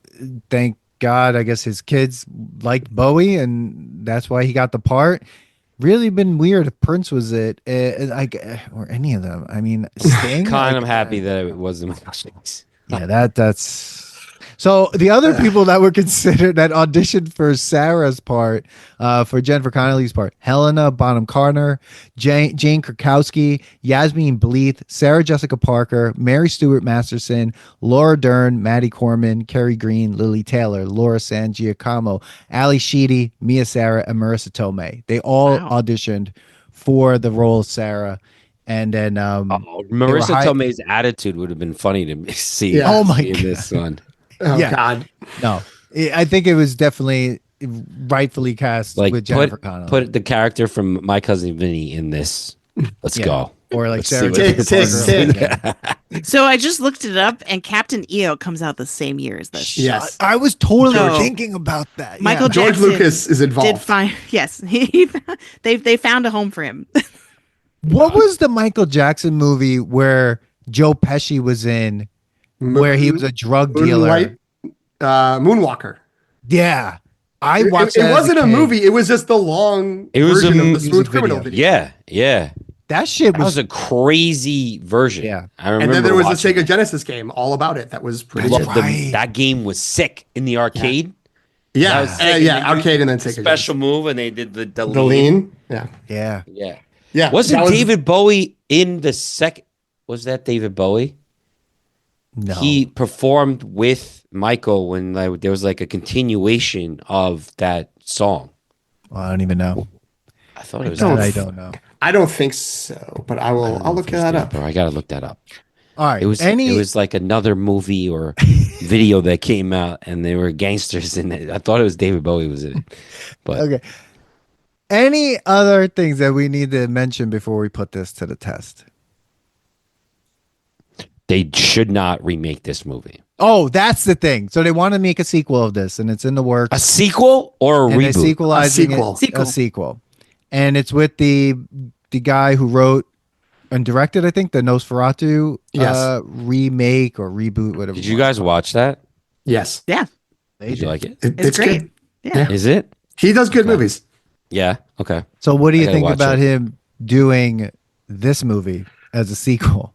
thank God, I guess his kids liked Bowie, and that's why he got the part. Really been weird if Prince was it, or any of them. I mean, Sting. Kind like, of happy that it wasn't Michael Jackson. Yeah, that's. So the other people that were considered that auditioned for Sarah's part, for Jennifer Connelly's part, Helena Bonham Carter, Jane Krakowski, Yasmin Bleeth, Sarah Jessica Parker, Mary Stuart Masterson, Laura Dern, Maddie Corman, Kerry Green, Lily Taylor, Laura San Giacomo, Ali Sheedy, Mia Sarah, and Marissa Tomei. They all auditioned for the role of Sarah. And then Marissa Tomei's attitude would have been funny to see. Yeah. Oh my in this one. Oh Yeah. God. No, I think it was definitely rightfully cast Like with Jennifer Connelly. put the character from My Cousin Vinny in this. Let's go. or like Let's see Sarah what Jessica this Parker. is. Like, So I just looked it up, and Captain EO comes out the same year as this. Yes. I was totally So, thinking about that. Michael Yeah. George Jackson Lucas is did involved. find yes, they found a home for him. What was the Michael Jackson movie where Joe Pesci was in, where he was a drug dealer? Moonwalker. Yeah, I watched. It that as wasn't a kid. movie. It was just the long It was version a of the music Smooth Criminal video. video. Yeah. That shit That was. was a crazy version. Yeah. I remember. And then there was a watching Sega it. Genesis game all about it. That was pretty Love good. Right. that game was sick in the arcade. Yeah, That was sick. And then arcade and then the Sega special move, and they did the Genesis. The lean. Yeah. Yeah. Yeah. Yeah. Wasn't that was- David Bowie in the second? Was that David Bowie? No. He performed with Michael when there was like a continuation of that song. Well, I don't even know. I thought it was. don't- I don't know. I don't think so, but I'll look that up. I gotta look that up. All right. It was like another movie or video that came out, and there were gangsters in it. I thought it was David Bowie was in it, but Okay. Any other things that we need to mention before we put this to the test? they should not remake this movie. Oh, that's the thing. So they want to make a sequel of this, and it's in the works. A sequel or a and they're reboot? sequelizing A sequel. a sequel, and it's with the guy who wrote and directed, I think, the Nosferatu Yes. remake or reboot, whatever. Did you guys watch that? Yes. Yeah, Did you like it? it's great. good. Yeah. Is it? He does good movies. Yeah. Okay. So, what do I you gotta think watch about it. him doing this movie as a sequel?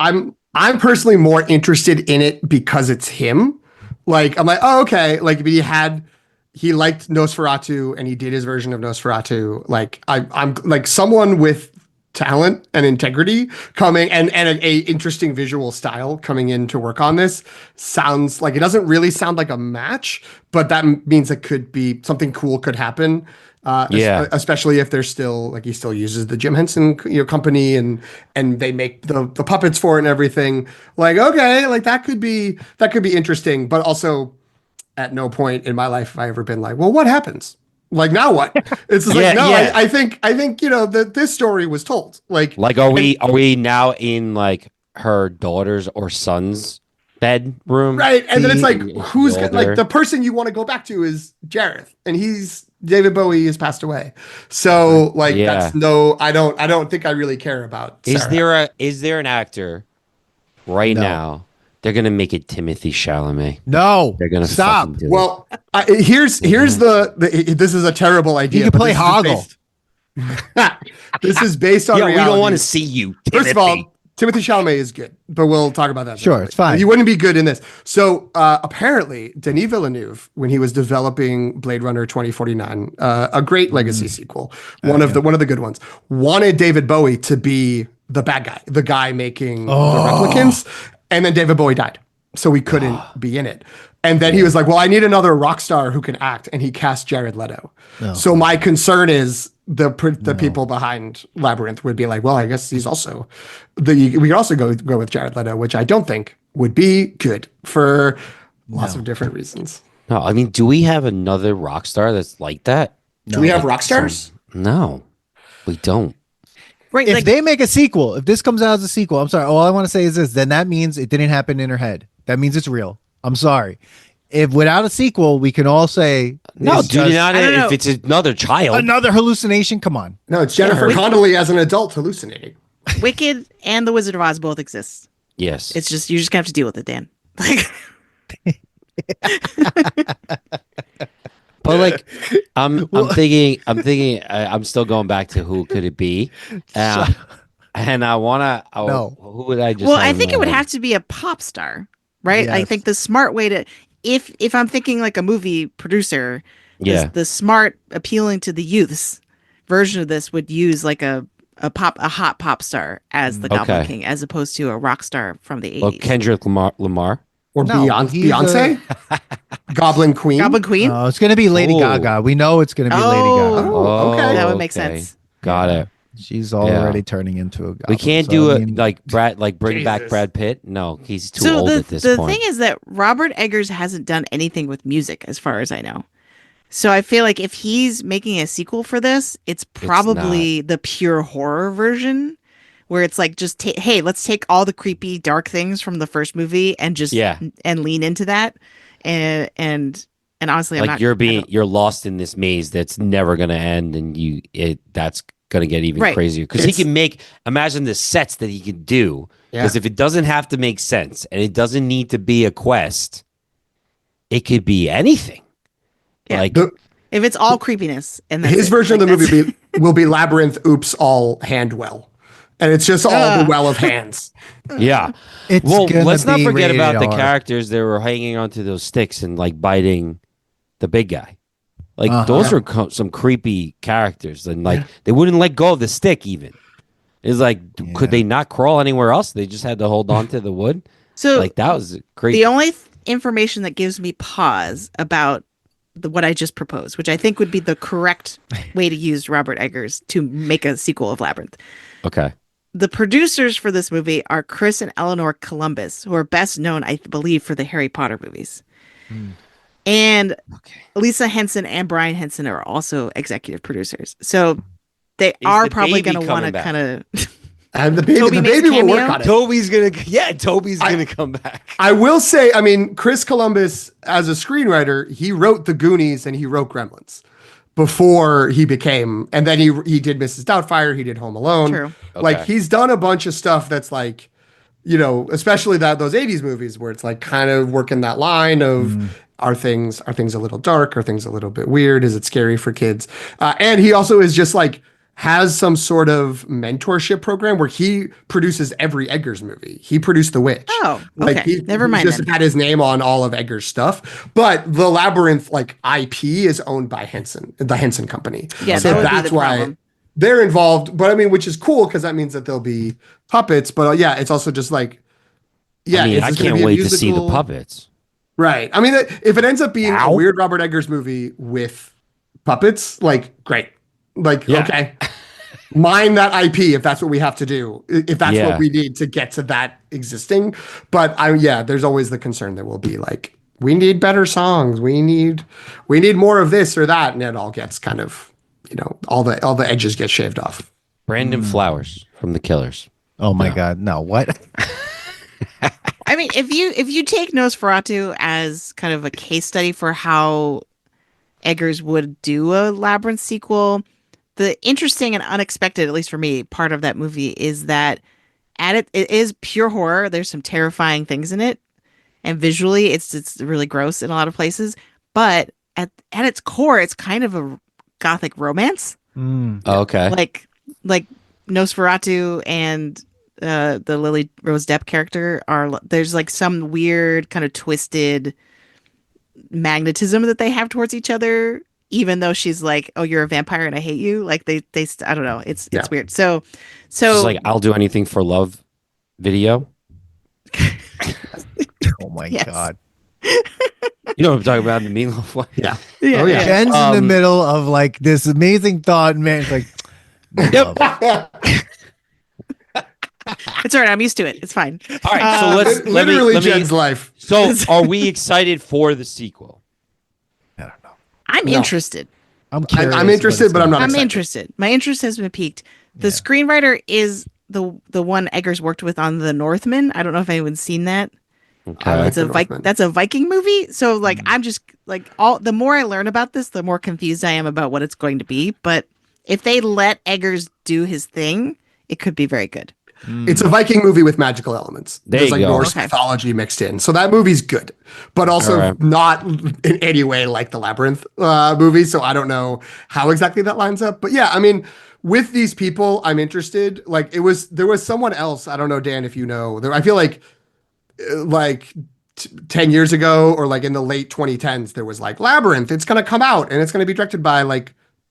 I'm personally more interested in it because it's him. Like, I'm like, oh, okay. Like, he liked Nosferatu and he did his version of Nosferatu. Like, I'm like someone with talent and integrity coming and a interesting visual style coming in to work on this sounds like, it doesn't really sound like a match, but that means it could be something cool could happen. Especially if they're still like, he still uses the Jim Henson company and they make the puppets for it and everything. Like, okay, like that could be interesting, but also at no point in my life have I ever been like, well, what happens? Like, now what? It's just like, no, yeah. I think that this story was told. Like Are we now in like her daughter's or son's bedroom? right? And then it's like, Is who's he like older? the person you want to go back to is Jareth, and David Bowie has passed away. So like, Yeah. I don't think I really care about. Sarah. Is there an actor right No. now? They're gonna make it Timothy Chalamet. No, They're gonna stop. fucking do it. Well, here's the this is a terrible idea. could but play this is Hoggle. this is based on Yeah, reality. we don't want to see you. First of Timothy. all, Timothy Chalamet is good, but we'll talk about that. Sure, later. it's fine. He wouldn't be good in this. So apparently, Denis Villeneuve, when he was developing Blade Runner 2049, a great legacy sequel, one of the good ones, wanted David Bowie to be the bad guy, the guy making the replicants, and then David Bowie died, so he couldn't be in it. And then he was like, "Well, I need another rock star who can act," and he cast Jared Leto. So my concern is the people behind Labyrinth would be like, "Well, I guess he's also we could also go with Jared Leto," which I don't think would be good for lots of different reasons. No, I mean, do we have another rock star that's like that? Do we have rock stars? No, we don't. Right, If like they make a sequel, if this comes out as a sequel, I'm sorry. All I want to say is this: then that means it didn't happen in her head. That means it's real. I'm sorry. If without a sequel, we can all say No, it's do just not. I don't know. If it's another child, another hallucination. Come on. No, it's Jennifer Yeah. Connelly as an adult hallucinating. Wicked and The Wizard of Oz both exist. yes. It's just you just gonna have to deal with it, Dan. Like But like, I'm thinking, I'm still going back to who could it be, and I wanna. No. Who would I just? well, I think it would have to be a pop star, right? I Yes. think the smart way to if I'm thinking like a movie producer, Yeah. the smart appealing to the youths version of this would use like a hot pop star as the Goblin Okay. King, as opposed to a rock star from the 80s. Well, Kendrick Lamar. Or No, Beyonce? Goblin Queen? Goblin Queen. No, it's going to be Lady Oh. Gaga. We know it's going to be Lady Gaga. Oh, okay. That would make sense. Got it. She's already turning into a goblin. We can't so, do I it mean, like bring back Jesus. Brad Pitt. No, he's too So old the at this the point. thing is that Robert Eggers hasn't done anything with music, as far as I know. So I feel like if he's making a sequel for this, it's probably the pure horror version. where it's like just hey, let's take all the creepy dark things from the first movie and just and lean into that. And honestly, like you're lost in this maze that's never going to end, and that's going to get even crazier because he can imagine the sets that he can do. Because if it doesn't have to make sense and it doesn't need to be a quest, it could be anything. Yeah. Like if it's all creepiness, and his version of the movie will be Labyrinth. Oops, all hand well, and it's just all the well of hands. Yeah. Let's not forget about the characters that were hanging onto those sticks and like biting the big guy. Like those are some creepy characters, and like they wouldn't let go of the stick even. It's like, could they not crawl anywhere else? They just had to hold on to the wood. So like that was crazy. The only information that gives me pause about what I just proposed, which I think would be the correct way to use Robert Eggers to make a sequel of Labyrinth. Okay. The producers for this movie are Chris and Eleanor Columbus, who are best known, I believe, for the Harry Potter movies. And Lisa Henson and Brian Henson are also executive producers. So they are probably going to want to kind of... And the baby will work on it. Toby's gonna come back. I will say, I mean, Chris Columbus, as a screenwriter, he wrote The Goonies and he wrote Gremlins before he became, and then he did Mrs. Doubtfire, he did Home Alone. True. Like he's done a bunch of stuff that's like, especially those 80s movies where it's like kind of working that line of are things a little dark? Are things a little bit weird? Is it scary for kids? And he also is just like, has some sort of mentorship program where he produces every Eggers movie. He produced The Witch. Oh, okay. Never mind. He just had his name on all of Eggers' stuff. But the Labyrinth IP is owned by Henson, the Henson Company. Yeah, so that's why they're involved. But I mean, which is cool because that means that there'll be puppets. But it's also just like, I can't wait to see the puppets. Right. I mean, if it ends up being a weird Robert Eggers movie with puppets, great. Okay, mine that IP if that's what we have to do, if that's what we need to get to that existing. But there's always the concern that we'll be like, we need better songs, we need more of this or that, and it all gets kind of, all the edges get shaved off. Brandon Flowers from The Killers. Oh my God, no! What? I mean, if you take Nosferatu as kind of a case study for how Eggers would do a Labyrinth sequel. The interesting and unexpected, at least for me, part of that movie is that it is pure horror. There's some terrifying things in it, and visually, it's really gross in a lot of places. But at its core, it's kind of a gothic romance. Okay, like Nosferatu and the Lily Rose Depp character there's like some weird kind of twisted magnetism that they have towards each other. Even though she's like, "Oh, you're a vampire and I hate you," like they I don't know, it's weird. So it's like I'll do anything for love video. Oh my God! You know what I'm talking about, the Meatloaf one? Yeah. Oh yeah. Jen's in the middle of like this amazing thought, and man, it's like, it's all right. I'm used to it. It's fine. All right, so let's literally Jen's life. So, are we excited for the sequel? I'm interested. I'm curious. I'm interested, but I'm not. I'm interested. My interest has been piqued. The screenwriter is the one Eggers worked with on The Northman. I don't know if anyone's seen that. Okay. That's a Viking movie. So I'm just the more I learn about this, the more confused I am about what it's going to be. But if they let Eggers do his thing, it could be very good. It's a Viking movie with magical elements. There's you go. Norse mythology mixed in. So that movie's good, but also not in any way like the Labyrinth movie. So I don't know how exactly that lines up. But I mean, with these people, I'm interested. There was someone else. I don't know, Dan, if you know. I feel like 10 years ago or in the late 2010s, there was Labyrinth. It's going to come out and it's going to be directed by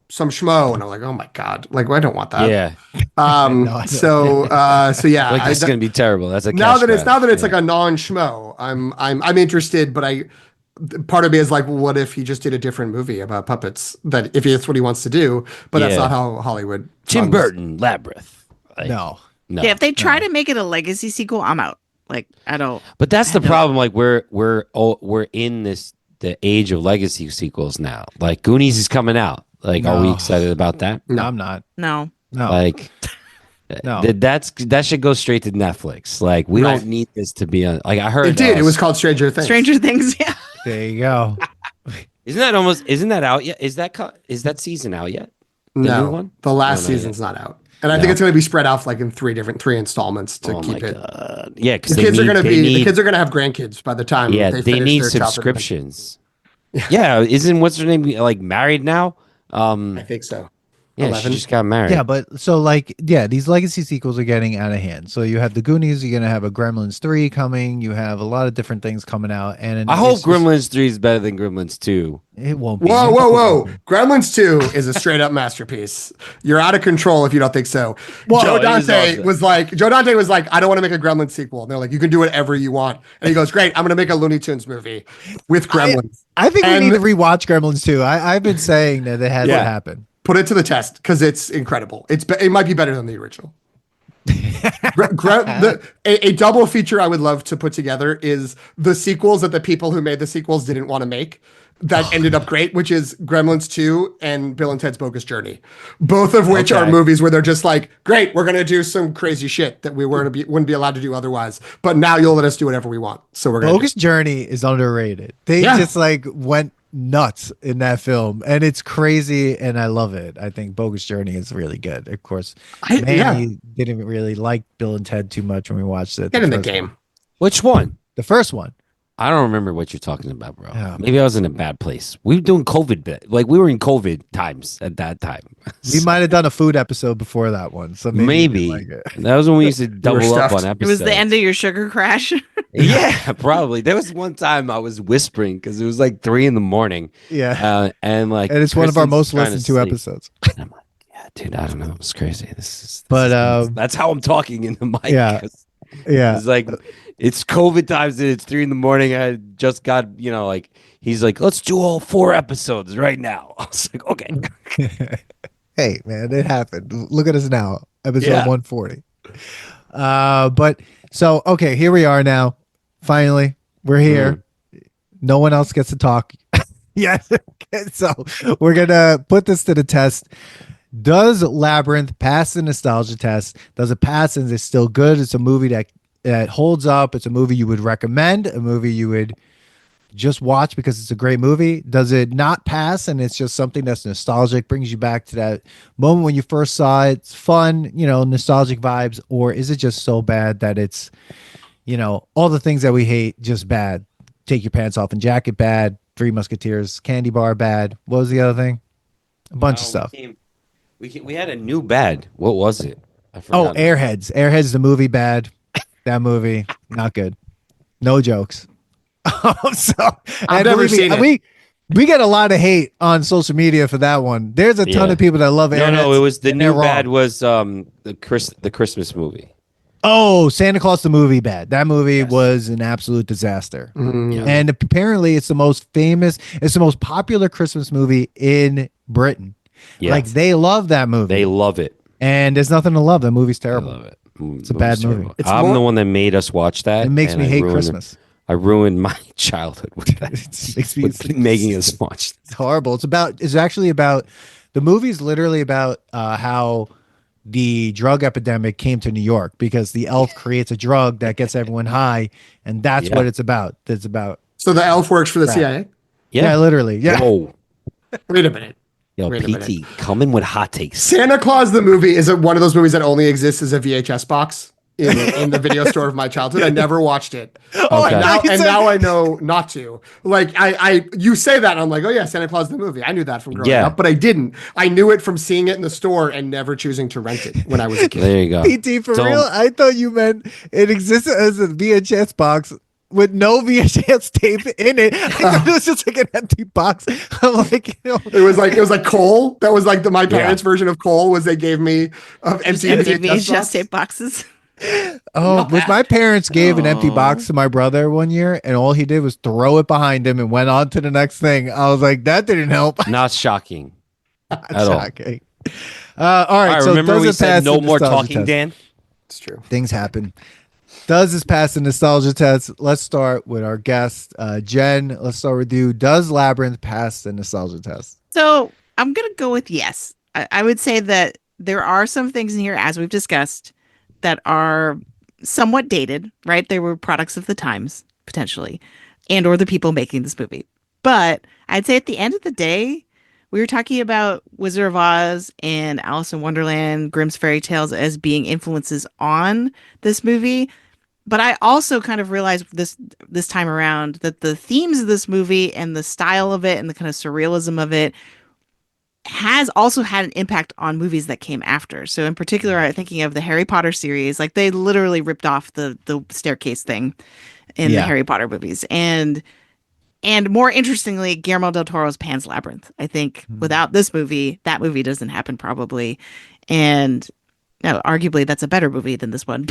some schmo, and I'm like, oh my God, I don't want that. Yeah. This is gonna be terrible. That's now that it's like a non-schmo. I'm interested, but part of me is like, well, what if he just did a different movie about puppets? That if that's what he wants to do, but that's not how Hollywood. Tim Burton, Labyrinth. No. Yeah, if they try to make it a legacy sequel, I'm out. I don't. But that's the problem. We're in the age of legacy sequels now. Goonies is coming out. Are we excited about that? No, I'm not. No. No. That should go straight to Netflix. Like we Right. don't need this to be on. Like I heard It did. It was called Stranger Things. Stranger Things. Yeah. There you go. Isn't that out yet? Is that season out yet? The new No, one? the last No, not season's not out, and I think it's going to be spread out like in three installments to Oh keep my it. god! Yeah, because The kids are going to the kids are going to have grandkids by the time. Yeah, they they finish need their childhood. subscriptions. Yeah, isn't what's her name like married now? I think so. Yeah, 11? she just got married. Yeah, but so like, yeah, these legacy sequels are getting out of hand. So you have the Goonies, you're gonna have a Gremlins 3 coming, you have a lot of different things coming out, and I hope it's just- Gremlins 3 is better than Gremlins 2. it won't be. Whoa! Gremlins 2 is a straight up masterpiece. You're out of control if you don't think so. Well, Joe it is Dante awesome. was like, I don't want to make a Gremlins sequel. And they're like, you can do whatever you want. And he goes, great, I'm going to make a Looney Tunes movie with Gremlins. I think And- we need to rewatch Gremlins 2. I've been saying that it has to Yeah. happen. Put it to the test because it's incredible. It might be better than the original. A double feature I would love to put together is the sequels that the people who made the sequels didn't want to make that ended up great, which is Gremlins 2 and Bill and Ted's Bogus Journey, both of which are Okay. movies where they're just like, great, we're going to do some crazy shit that we wouldn't be allowed to do otherwise, but now you'll let us do whatever we want. So we're going to Bogus Journey is underrated. They Yeah. just like went nuts in that film, and it's crazy, and I love it. I think Bogus Journey is really good. Of course, Manny didn't really like Bill and Ted too much when we watched it. get in the first game. one. Which one? The first one. I don't remember what you're talking about, bro. Yeah. Maybe I was in a bad place. We were doing COVID bit. Like we were in COVID times at that time. We might have done a food episode before that one, so maybe, you Maybe didn't like it. that was when we used to double up stuffed. on It episodes. was the end of your sugar crash. Yeah, probably. There was one time I was whispering because it was like 3 a.m. Yeah, and like, and it's one of our most Kristen's trying listened to sleep. episodes. And I'm like, yeah, dude, I don't know. It's crazy. But, that's how I'm talking in the mic. yeah. 'cause Yeah, It's like it's COVID times and it's 3 a.m. I just got, like he's like, let's do all 4 episodes right now. I was like, okay. hey man, it happened. Look at us now, episode Yeah. 140. But so okay, here we are now. Finally, we're here. No one else gets to talk. Yes. So we're gonna put this to the test. Does Labyrinth pass the nostalgia test? Does it pass and it's still good? It's a movie that holds up. It's a movie you would recommend, a movie you would just watch because it's a great movie. Does it not pass and it's just something that's nostalgic, brings you back to that moment when you first saw it? It's fun, nostalgic vibes, or is it just so bad that it's, all the things that we hate, just bad? Take Your Pants Off and Jacket, bad. Three Musketeers, Candy Bar, bad. What was the other thing? A bunch of stuff. We had a new bad. What was it? I Oh, forgot. Airheads. Airheads, the movie, bad. That movie, not good. No jokes. So, I've and never believe me, seen it. We get a lot of hate on social media for that one. There's a ton Yeah. of people that love Airheads. No, it was the and they're new bad wrong. was the Christmas movie. Oh, Santa Claus the movie, bad. That movie Yes. was an absolute disaster. Mm. Yeah. And apparently, it's the most popular Christmas movie in Britain. Yeah, Like they love that movie, they love it. and there's nothing to love. That movie's I terrible. love it. It's a bad movie. It's I'm more- the one that made us watch that. It makes and me I hate ruined- Christmas. I ruined my childhood with that. It makes me- with making us watch. It's horrible. It's actually about the movie's literally about how the drug epidemic came to New York because the elf creates a drug that gets everyone high, and that's Yeah. what it's about. It's about So the elf works for the Right. CIA. yeah, literally. Yeah. Whoa. Wait a minute. Yo, Wait a PT, coming with hot takes. Santa Claus the movie is one of those movies that only exists as a VHS box in the video store of my childhood. I never watched it. Oh, Okay. I thought you And said- now I know not to. Like you say that and I'm like, oh yeah, Santa Claus the movie. I knew that from growing Yeah. up, but I didn't. I knew it from seeing it in the store and never choosing to rent it when I was a kid. There you go. PT for Don't- real. I thought you meant it existed as a VHS box with no VHS tape in it. I thought it was just like an empty box. I'm like, It was like Cole. That was like my parents' version of Cole was they gave me empty Empty VHS VHS box. tape boxes. oh, was my parents gave an empty Oh. box to my brother one year, and all he did was throw it behind him and went on to the next thing. I was like, that didn't help. Not shocking. That's at all. shocking. All right, I so remember does we it said pass no the more nostalgia talking, test? Dan. It's true. Things happen. Does this pass the nostalgia test? Let's start with our guest, Jen. Let's start with you. Does Labyrinth pass the nostalgia test? So I'm gonna go with yes. I would say that there are some things in here, as we've discussed, that are somewhat dated, right? They were products of the times, potentially, and or the people making this movie. But I'd say at the end of the day, we were talking about Wizard of Oz and Alice in Wonderland, Grimm's fairy tales as being influences on this movie. But I also kind of realized this time around that the themes of this movie and the style of it and the kind of surrealism of it has also had an impact on movies that came after. So in particular, I'm thinking of the Harry Potter series. Like they literally ripped off the staircase thing in the Yeah. Harry Potter movies. And more interestingly, Guillermo del Toro's Pan's Labyrinth. I think without this movie, that movie doesn't happen probably. And no, arguably that's a better movie than this one.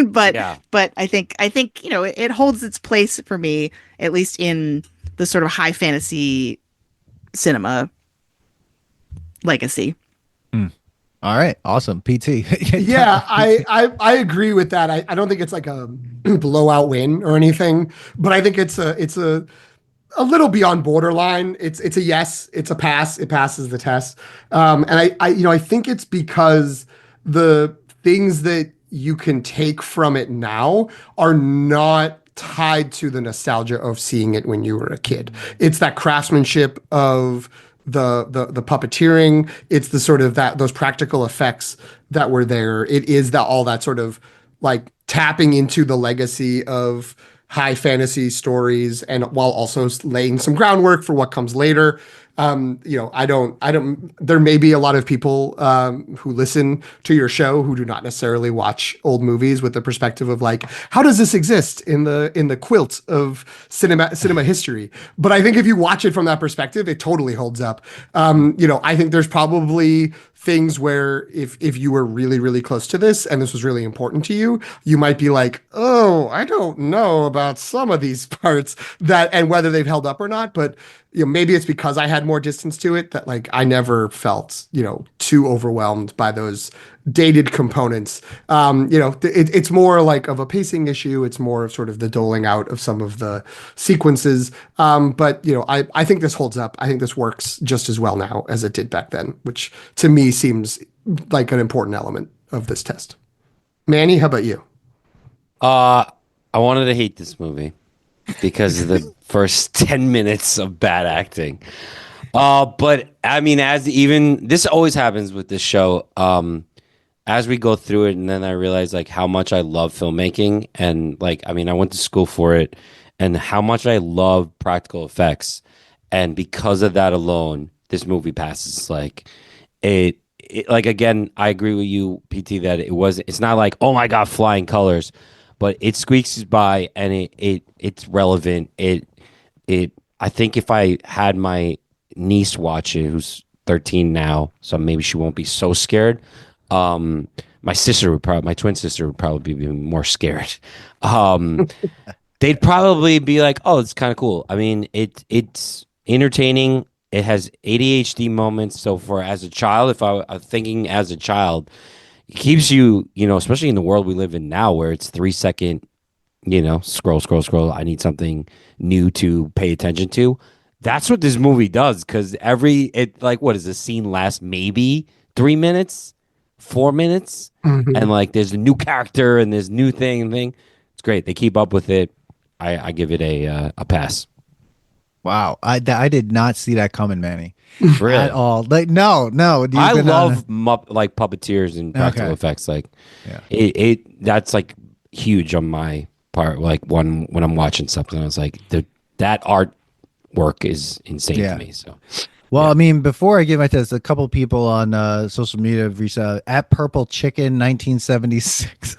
but Yeah. but I think it holds its place for me, at least in the sort of high fantasy cinema legacy. All right, awesome. PT. Yeah, I agree with that. I don't think it's like a blowout win or anything, but I think it's a little beyond borderline. It's a yes, it's a pass. It passes the test. And I think it's because the things that you can take from it now are not tied to the nostalgia of seeing it when you were a kid. It's that craftsmanship of the puppeteering. It's the sort of those practical effects that were there. It is that all that sort of like tapping into the legacy of high fantasy stories, and while also laying some groundwork for what comes later. I don't, there may be a lot of people who listen to your show who do not necessarily watch old movies with the perspective of like, how does this exist in the quilt of cinema history? But I think if you watch it from that perspective, it totally holds up. I think there's probably things where if you were really, really close to this and this was really important to you, you might be like, oh, I don't know about some of these parts and whether they've held up or not. But maybe it's because I had more distance to it that like I never felt, too overwhelmed by those dated components. It's more like of a pacing issue. It's more of sort of the doling out of some of the sequences. But I think this holds up. I think this works just as well now as it did back then, which to me seems like an important element of this test. Manny, how about you? I wanted to hate this movie because of the first 10 minutes of bad acting. But I mean, this always happens with this show. As we go through it, and then I realize like how much I love filmmaking, and like, I mean, I went to school for it, and how much I love practical effects. And because of that alone, this movie passes. Like it like, again, I agree with you, PT, that it's not like, oh my God, flying colors, but it squeaks by, and it's relevant. I think if I had my niece watch it, who's 13 now, so maybe she won't be so scared. My twin sister would probably be more scared. They'd probably be like, oh, it's kind of cool. I mean, it's entertaining. It has ADHD moments. So as a child, if I was thinking as a child, it keeps you, especially in the world we live in now where it's 3-second, scroll. I need something new to pay attention to. That's what this movie does. Cause what does the scene last? Maybe 3 minutes, 4 minutes. Mm-hmm. And like, there's a new character and there's new thing. It's great. They keep up with it. I give it a pass. Wow, I did not see that coming, Manny, Really? at all. Like, no. I love like puppeteers and practical effects. Like, yeah. That's like huge on my part. Like when I'm watching something, I was like, that artwork is insane to me. So, well, I mean, before I give my test, a couple people on social media have reached out at Purple Chicken 1976.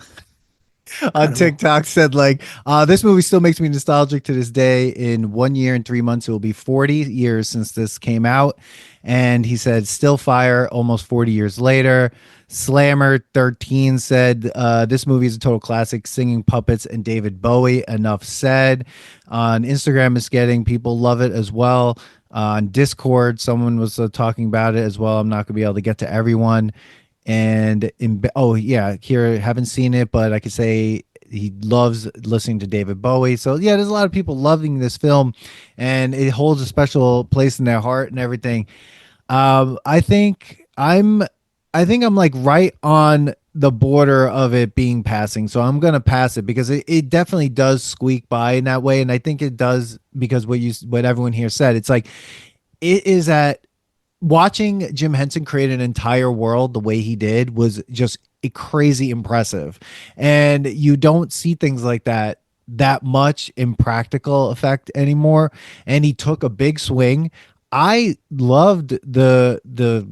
On TikTok said like, this movie still makes me nostalgic to this day. In 1 year and 3 months, it will be 40 years since this came out. And he said, still fire almost 40 years later. Slammer 13 said, this movie is a total classic, singing puppets and David Bowie. Enough said. On Instagram, it's getting people love it as well. On Discord, someone was talking about it as well. I'm not going to be able to get to everyone. And here, haven't seen it, but I could say he loves listening to David Bowie. So yeah, there's a lot of people loving this film, and it holds a special place in their heart and everything. I think I'm I'm like right on the border of it being passing. So I'm gonna pass it because it definitely does squeak by in that way. And I think it does because what everyone here said, it's like it is at watching Jim Henson create an entire world the way he did was just crazy impressive. And you don't see things like that much in practical effect anymore. And he took a big swing. I loved the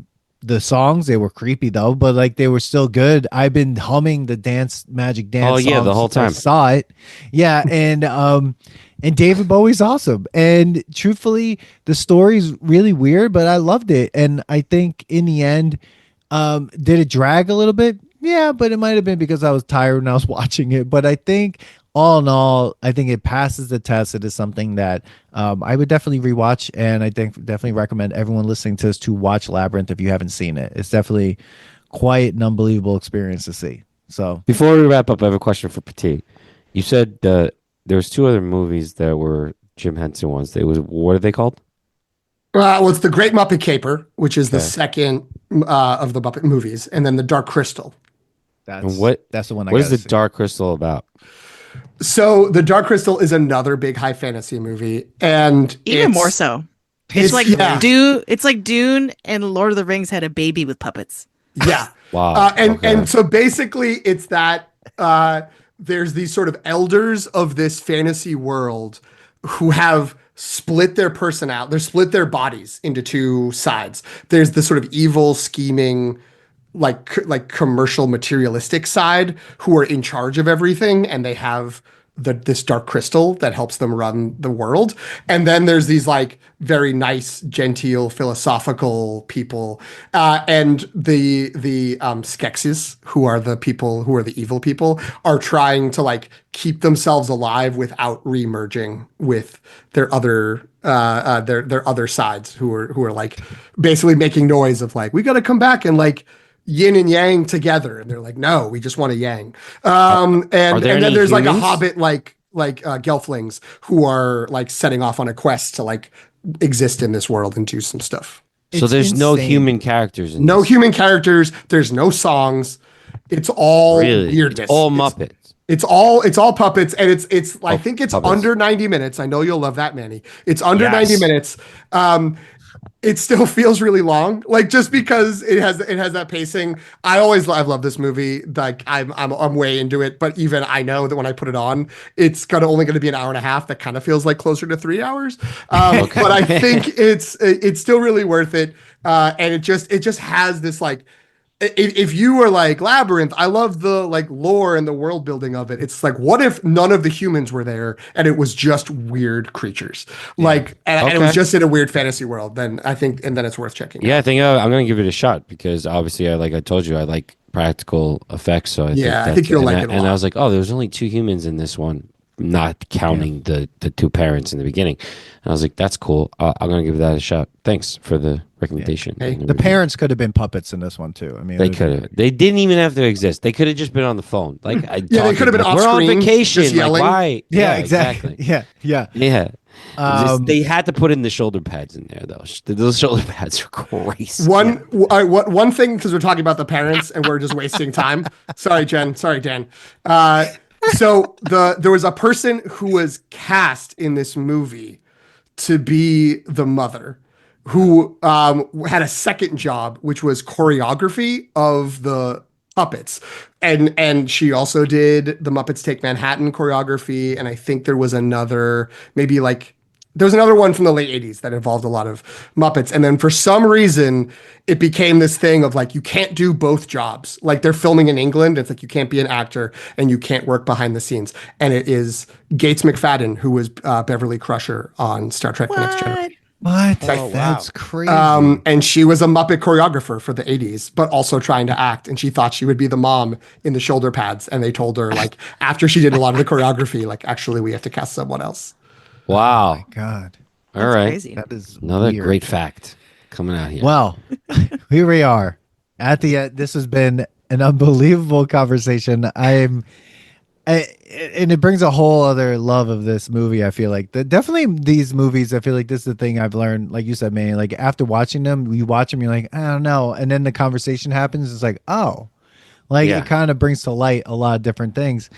songs. They were creepy though, but like they were still good. I've been humming the magic dance Oh yeah, songs the whole since I time. saw it. Yeah, and David Bowie's awesome. And truthfully, the story's really weird, but I loved it. And I think in the end, did it drag a little bit? Yeah, but it might have been because I was tired when I was watching it. But I think all in all, I think it passes the test. It is something that I would definitely rewatch, and I think definitely recommend everyone listening to this to watch Labyrinth if you haven't seen it. It's definitely quite an unbelievable experience to see. So Before we wrap up, I have a question for Petit. You said there was two other movies that were Jim Henson ones. What are they called? Well, it's the Great Muppet Caper, which is the Okay. second of the Muppet movies, and then the Dark Crystal. that's And that's the one I What is gotta the see. Dark Crystal about? So the Dark Crystal is another big high fantasy movie, and Even more it's- so. It's It's like yeah. Dune. It's like Dune and Lord of the Rings had a baby with puppets. Yeah. Wow. And so basically it's that there's these sort of elders of this fantasy world who have split their they're split their bodies into two sides. There's the sort of evil, scheming, like commercial materialistic side who are in charge of everything, and they have this dark crystal that helps them run the world. And then there's these like very nice, genteel, philosophical people, and the Skeksis, who are the people who are the evil people, are trying to like keep themselves alive without remerging with their other their other sides, who are like basically making noise of like, we got to come back and like yin and yang together, and they're like, no, we just want a yang. And there and any then there's like a humans? hobbit like gelflings who are like setting off on a quest to like exist in this world and do some stuff. So It's there's no insane. human characters in No this. human characters, there's no songs, it's all Really? weirdness. It's all Muppets. It's all puppets, and it's I think it's puppets. under 90 minutes. I know you'll love that, Manny. It's under Yes. 90 minutes. It still feels really long, like just because it has that pacing. I've loved this movie. Like I'm way into it, but even I know that when I put it on, it's only gonna be an hour and a half. That kind of feels like closer to 3 hours. Okay. But I think it's still really worth it. And it just has this like, if you were like Labyrinth, I love the like lore and the world building of it. It's like, what if none of the humans were there and it was just weird creatures, like, and it was Okay. just in a weird fantasy world? Then I think, and then it's worth checking. Yeah, out. I think I'm gonna give it a shot because obviously, like I told you, I like practical effects. So I think you'll like it a And lot. I was like, oh, there was only two humans in this one, not counting the two parents in the beginning. And I was like, that's cool. I'm gonna give that a shot. Thanks for the recommendation. Hey, and The review. parents could have been puppets in this one too. I mean, They it was- could have. They didn't even have to exist. They could have just been on the phone. Like, they could have been off We're on screen, vacation. just Like, yelling. why? Yeah, exactly. Yeah, yeah. Yeah. Um, They had to put in the shoulder pads in there, though. Those shoulder pads are crazy. One thing, because we're talking about the parents and we're just wasting time. Sorry, Jen. Sorry, Dan. So there was a person who was cast in this movie to be the mother, who had a second job, which was choreography of the puppets, and she also did the Muppets Take Manhattan choreography, and I think there was another, maybe like there was another one from the late 80s that involved a lot of Muppets. And then for some reason, it became this thing of like, you can't do both jobs. Like they're filming in England. It's like, you can't be an actor and you can't work behind the scenes. And it is Gates McFadden, who was Beverly Crusher on Star Trek: The Next Generation. What? What? Oh, wow. That's crazy. And she was a Muppet choreographer for the 80s, but also trying to act. And she thought she would be the mom in the shoulder pads. And they told her, like, after she did a lot of the choreography, like, actually, we have to cast someone else. Wow. God, All That's right. crazy. that is Another weird. great fact coming out here. Well, here we are at the end. This has been an unbelievable conversation. And it brings a whole other love of this movie. I feel like definitely these movies. I feel like this is the thing I've learned. Like you said, man, like after watching them, you watch them, you're like, I don't know, and then the conversation happens. It's like, oh, like it Yeah. kind of brings to light a lot of different things.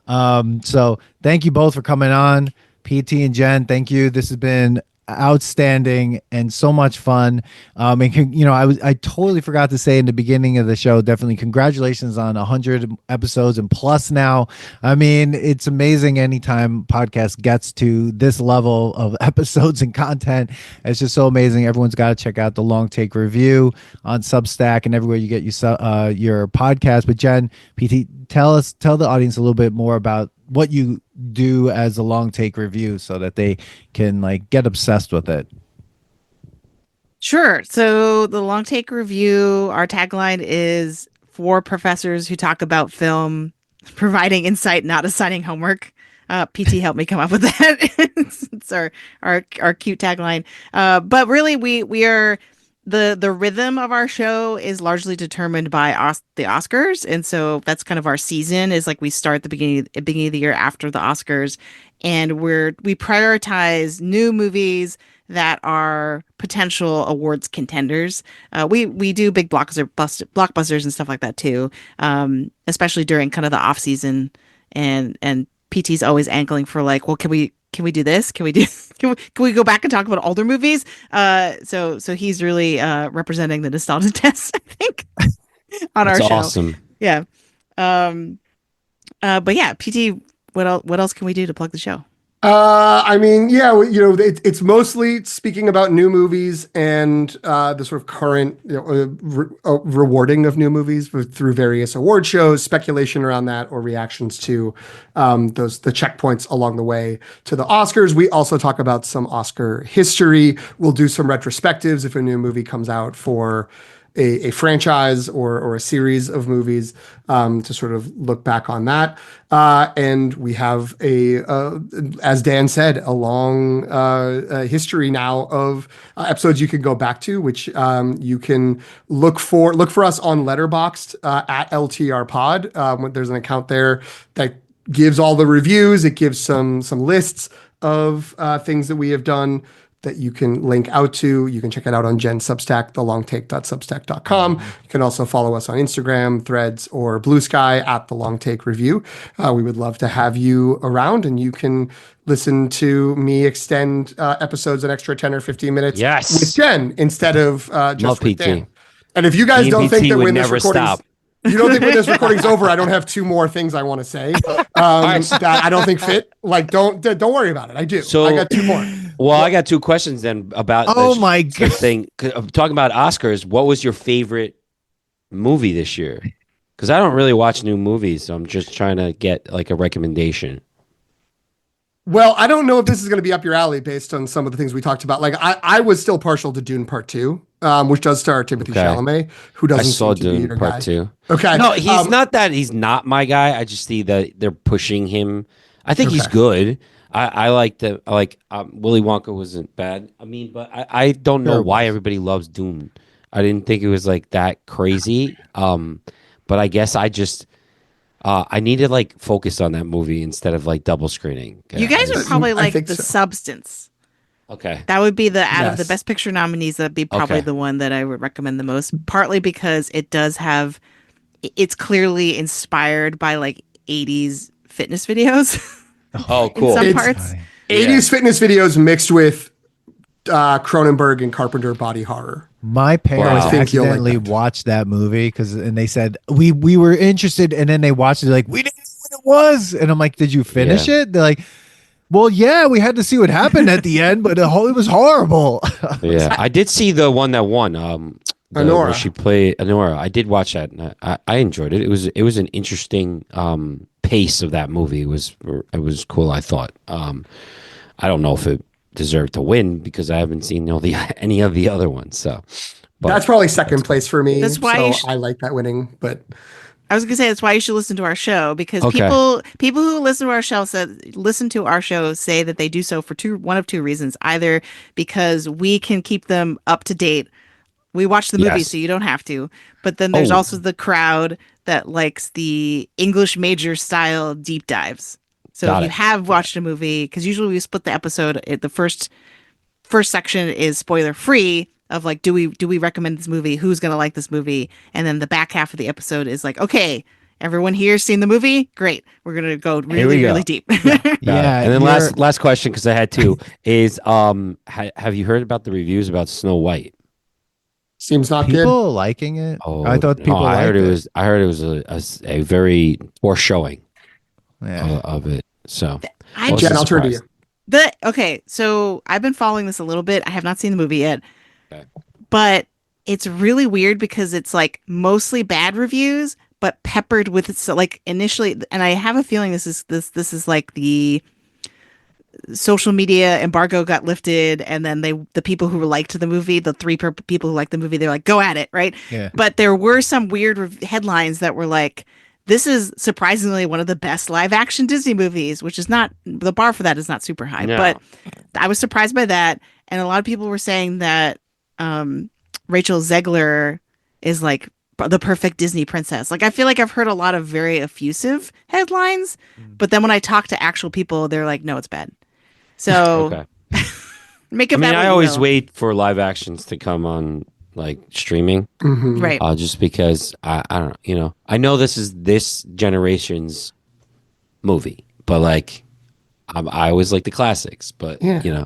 So thank you both for coming on, PT and Jen. Thank you. This has been outstanding and so much fun. I totally forgot to say in the beginning of the show, definitely congratulations on 100 episodes and plus now. I mean, it's amazing anytime podcast gets to this level of episodes and content. It's just so amazing. Everyone's got to check out the Long Take Review on Substack and everywhere you get your podcast. But Jen, PT, tell the audience a little bit more about what you do as a Long Take Review so that they can like get obsessed with it. Sure. So the Long Take Review, our tagline is for professors who talk about film, providing insight, not assigning homework. PT helped me come up with that. It's our cute tagline. But really, we are the rhythm of our show is largely determined by the Oscars, and so that's kind of our season. Is like we start the beginning of the year after the Oscars, and we prioritize new movies that are potential awards contenders. We do big blockbusters and stuff like that too, especially during kind of the off season, and PT's always angling for like, well, can we do this? Can we go back and talk about older movies? So he's really representing the nostalgia test, I think, on That's our show. awesome. Yeah. But yeah, PT, what else can we do to plug the show? I mean, yeah, it's mostly speaking about new movies and the sort of current rewarding of new movies through various award shows, speculation around that, or reactions to the checkpoints along the way to the Oscars. We also talk about some Oscar history. We'll do some retrospectives if a new movie comes out for a franchise or a series of movies to sort of look back on that. And we have as Dan said, a long history now of episodes you can go back to, which you can look for us on Letterboxd at LTR Pod. There's an account there that gives all the reviews. It gives some lists of things that we have done that you can link out to. You can check it out on Jen's Substack, thelongtake.substack.com. You can also follow us on Instagram, Threads, or Blue Sky at The Long Take Review. We would love to have you around, and you can listen to me extend episodes an extra 10 or 15 minutes with Jen instead of just with Dan. And if you guys don't think that when this recording's you don't think when this recording's over, I don't have two more things I want to say that I don't think fit? Like, don't worry about it. I do. So I got two more. Well, I got two questions then about my God thing. Talking about Oscars, what was your favorite movie this year? Because I don't really watch new movies, so I'm just trying to get like a recommendation. Well, I don't know if this is going to be up your alley based on some of the things we talked about. Like, I was still partial to Dune Part 2, which does star Timothy Chalamet, who doesn't saw seem to be Dune your Part guy. 2. Okay. No, he's not that. He's not my guy. I just see that they're pushing him. I think he's good. I like Willy Wonka wasn't bad. I mean, but I don't know why everybody loves Dune. I didn't think it was like that crazy. But I guess I just I need to like focus on that movie instead of like double screening. You guys are probably like The Substance. Okay. That would be out of the Best Picture nominees, that'd be probably the one that I would recommend the most, partly because it's clearly inspired by like 80s fitness videos. Oh, cool. In some parts. 80s fitness videos mixed with Cronenberg and Carpenter body horror. My parents accidentally watched that movie and they said we were interested, and then they watched it like we didn't know what it was, and I'm like, did you finish it? They're like, well, yeah, we had to see what happened at the end, but it was horrible. Yeah, I did see the one that won. Honora. She played Honora. I did watch that. And I enjoyed it. It was an interesting pace of that movie. It was cool. I thought. I don't know if it deserved to win because I haven't seen any of the other ones. So that's probably second place for me. That's why I like that winning. But I was gonna say that's why you should listen to our show, because people who listen to our show say that they do so for one of two reasons: either because we can keep them up to date We watch the movie, Yes. so you don't have to. But then there's Oh. also the crowd that likes the English major style deep dives. So Got if you it. have watched a movie, because usually we split the episode, the first section is spoiler free of like, do we recommend this movie? Who's gonna like this movie? And then the back half of the episode is like, okay, everyone here's seen the movie? Great. We're gonna go Here we really, go. really deep. Got it. Yeah, And then you're- last question, because I had two, is have you heard about the reviews about Snow White? Seems not good. people liking it. Oh, I thought people. I heard liked it was a very poor showing Yeah. of it. So I was Jen, I'll turn to surprised. you. Okay, so I've been following this a little bit. I have not seen the movie yet. Okay. But it's really weird because it's like mostly bad reviews, but peppered with so like initially, and I have a feeling this is like the social media embargo got lifted, and then the people who liked the movie, the people who liked the movie, they're like, go at it, right? Yeah. But there were some weird headlines that were like, this is surprisingly one of the best live action Disney movies, which is not, the bar for that is not super high, No. but I was surprised by that. And a lot of people were saying that Rachel Zegler is like the perfect Disney princess. Like, I feel like I've heard a lot of very effusive headlines, but then when I talk to actual people, they're like, no, it's bad. So Okay. make I of mean, that what I you always will. wait for live actions to come on like streaming, Mhm. Right. just because I don't know, I know this is this generation's movie, but like I always like the classics, but Yeah.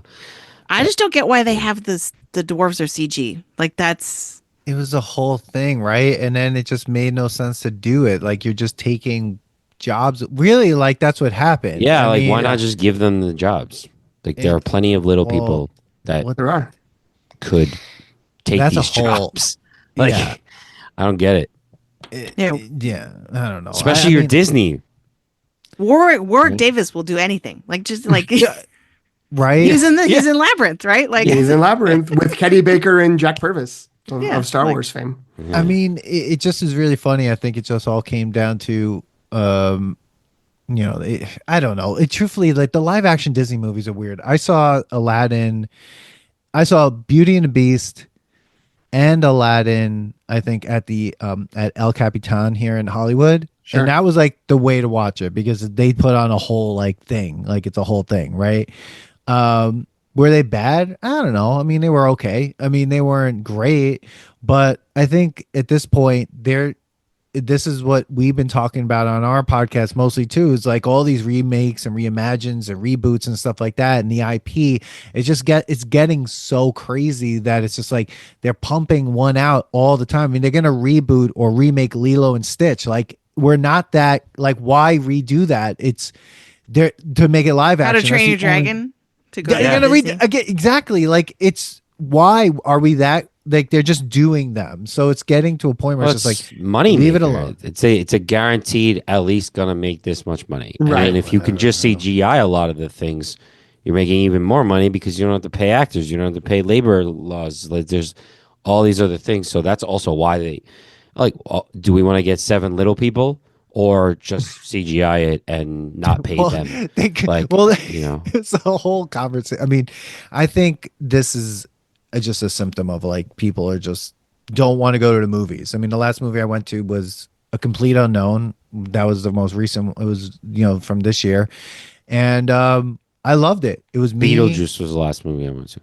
I just don't get why they have the dwarves are CG. Like, that's It was a whole thing, right? And then it just made no sense to do it. Like you're just taking jobs. Really, like that's what happened. yeah, I like mean, why not just give them the jobs? Like there are plenty of little people that what- There are. could take That's a these whole- jobs. Like Yeah. I don't get it, Yeah. I don't know. especially I your mean, Disney. Warwick Davis will do anything. Like, just like right? he's in Labyrinth, right? Like, He's in Labyrinth with Kenny Baker and Jack Purvis Yeah, of Star like- Wars fame. I mean, it just is really funny. I think it just all came down to, I don't know. It truthfully, like the live action Disney movies are weird. I saw Aladdin, I saw Beauty and the Beast, and Aladdin. I think at the at El Capitan here in Hollywood, Sure. and that was like the way to watch it because they put on a whole like thing, like it's a whole thing, right? Were they bad? I don't know. I mean, they were okay. I mean, they weren't great, but I think at this point, this is what we've been talking about on our podcast mostly too, is like all these remakes and reimagines and reboots and stuff like that. And the IP, it's getting so crazy that it's just like they're pumping one out all the time. I mean, they're gonna reboot or remake Lilo and Stitch. Like, we're not that, like, why redo that? It's there to make it live How action. to Train Your That's the only- Dragon to go. You're to gonna read Disney. again, exactly. Like, it's why are we that, like, they're just doing them, so it's getting to a point where Well, it's just like, money. leave it maker. alone. It's a guaranteed at least gonna make this much money. Right. And if you can just CGI a lot of the things, you're making even more money because you don't have to pay actors, you don't have to pay labor laws. Like there's all these other things. So that's also why they like. Do we want to get 7 little people or just CGI it and not pay well, them? they could- Like, well, you know. it's a whole conversation. I mean, I think this is just a symptom of like people are just don't want to go to the movies. I mean, the last movie I went to was A Complete Unknown. That was the most recent. It was from this year, and I loved it. It was me. Beetlejuice was the last movie I went to.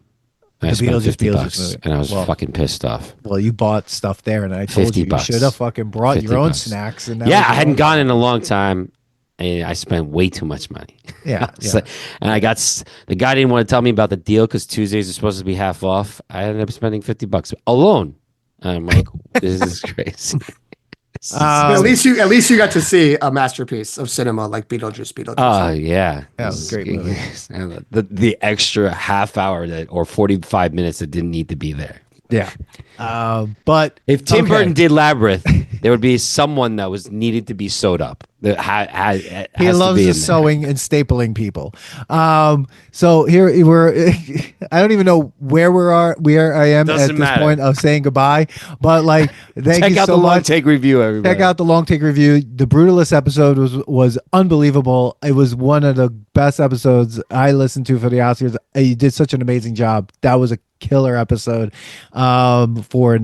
I The spent Beetlejuice $50 movie. and I was Well, fucking pissed off. Well, you bought stuff there, and I told 50 you bucks. should have fucking brought 50 your own bucks. snacks. And that Yeah, was I your hadn't own- gone in a long time, and I spent way too much money. Yeah, It's yeah. like- and I got the guy didn't want to tell me about the deal because Tuesdays are supposed to be half off. I ended up spending $50 alone. And I'm like, this is crazy. This is- at least you got to see a masterpiece of cinema like Beetlejuice. Oh yeah, Yeah, it was a great movie. And the extra half hour or 45 minutes that didn't need to be there. Yeah. But If Tim okay. Burton did Labyrinth, there would be someone that was needed to be sewed up. That He loves the sewing and stapling people. So here we're. I don't even know where I am Doesn't at this matter. point of saying goodbye. But like, thank Check you out so the long much. take review, everybody. Check out the long take review. The Brutalist episode was unbelievable. It was one of the best episodes I listened to for the Oscars. You did such an amazing job. That was a killer episode for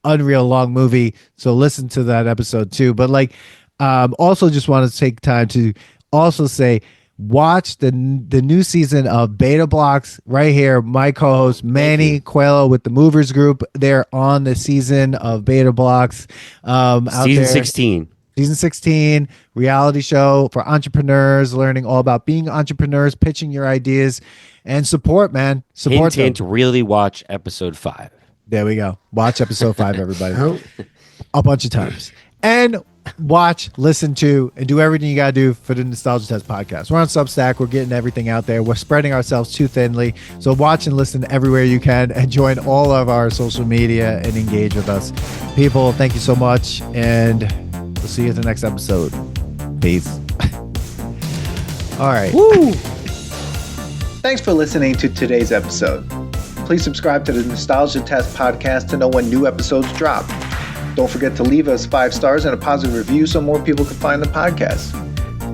unreal long movie. So listen to that episode too. But like, also just want to take time to also say, watch the new season of Beta Blocks right here. My co-host Manny Coelho with the Movers Group. They're on the season of Beta Blocks. Season 16. Season 16, reality show for entrepreneurs, learning all about being entrepreneurs, pitching your ideas, and support, man. Support them. Hint, really watch episode 5. There we go. Watch episode 5, everybody. Oh. A bunch of times. And watch, listen to, and do everything you got to do for the Nostalgia Test podcast. We're on Substack. We're getting everything out there. We're spreading ourselves too thinly. So watch and listen everywhere you can and join all of our social media and engage with us. People, thank you so much. And we'll see you at the next episode. Peace. All right. Woo! Thanks for listening to today's episode. Please subscribe to the Nostalgia Test podcast to know when new episodes drop. Don't forget to leave us 5 stars and a positive review so more people can find the podcast.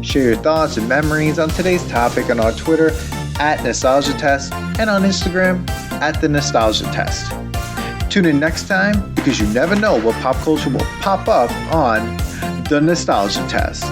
Share your thoughts and memories on today's topic on our Twitter at Nostalgia Test and on Instagram at The Nostalgia Test. Tune in next time because you never know what pop culture will pop up on The Nostalgia Test.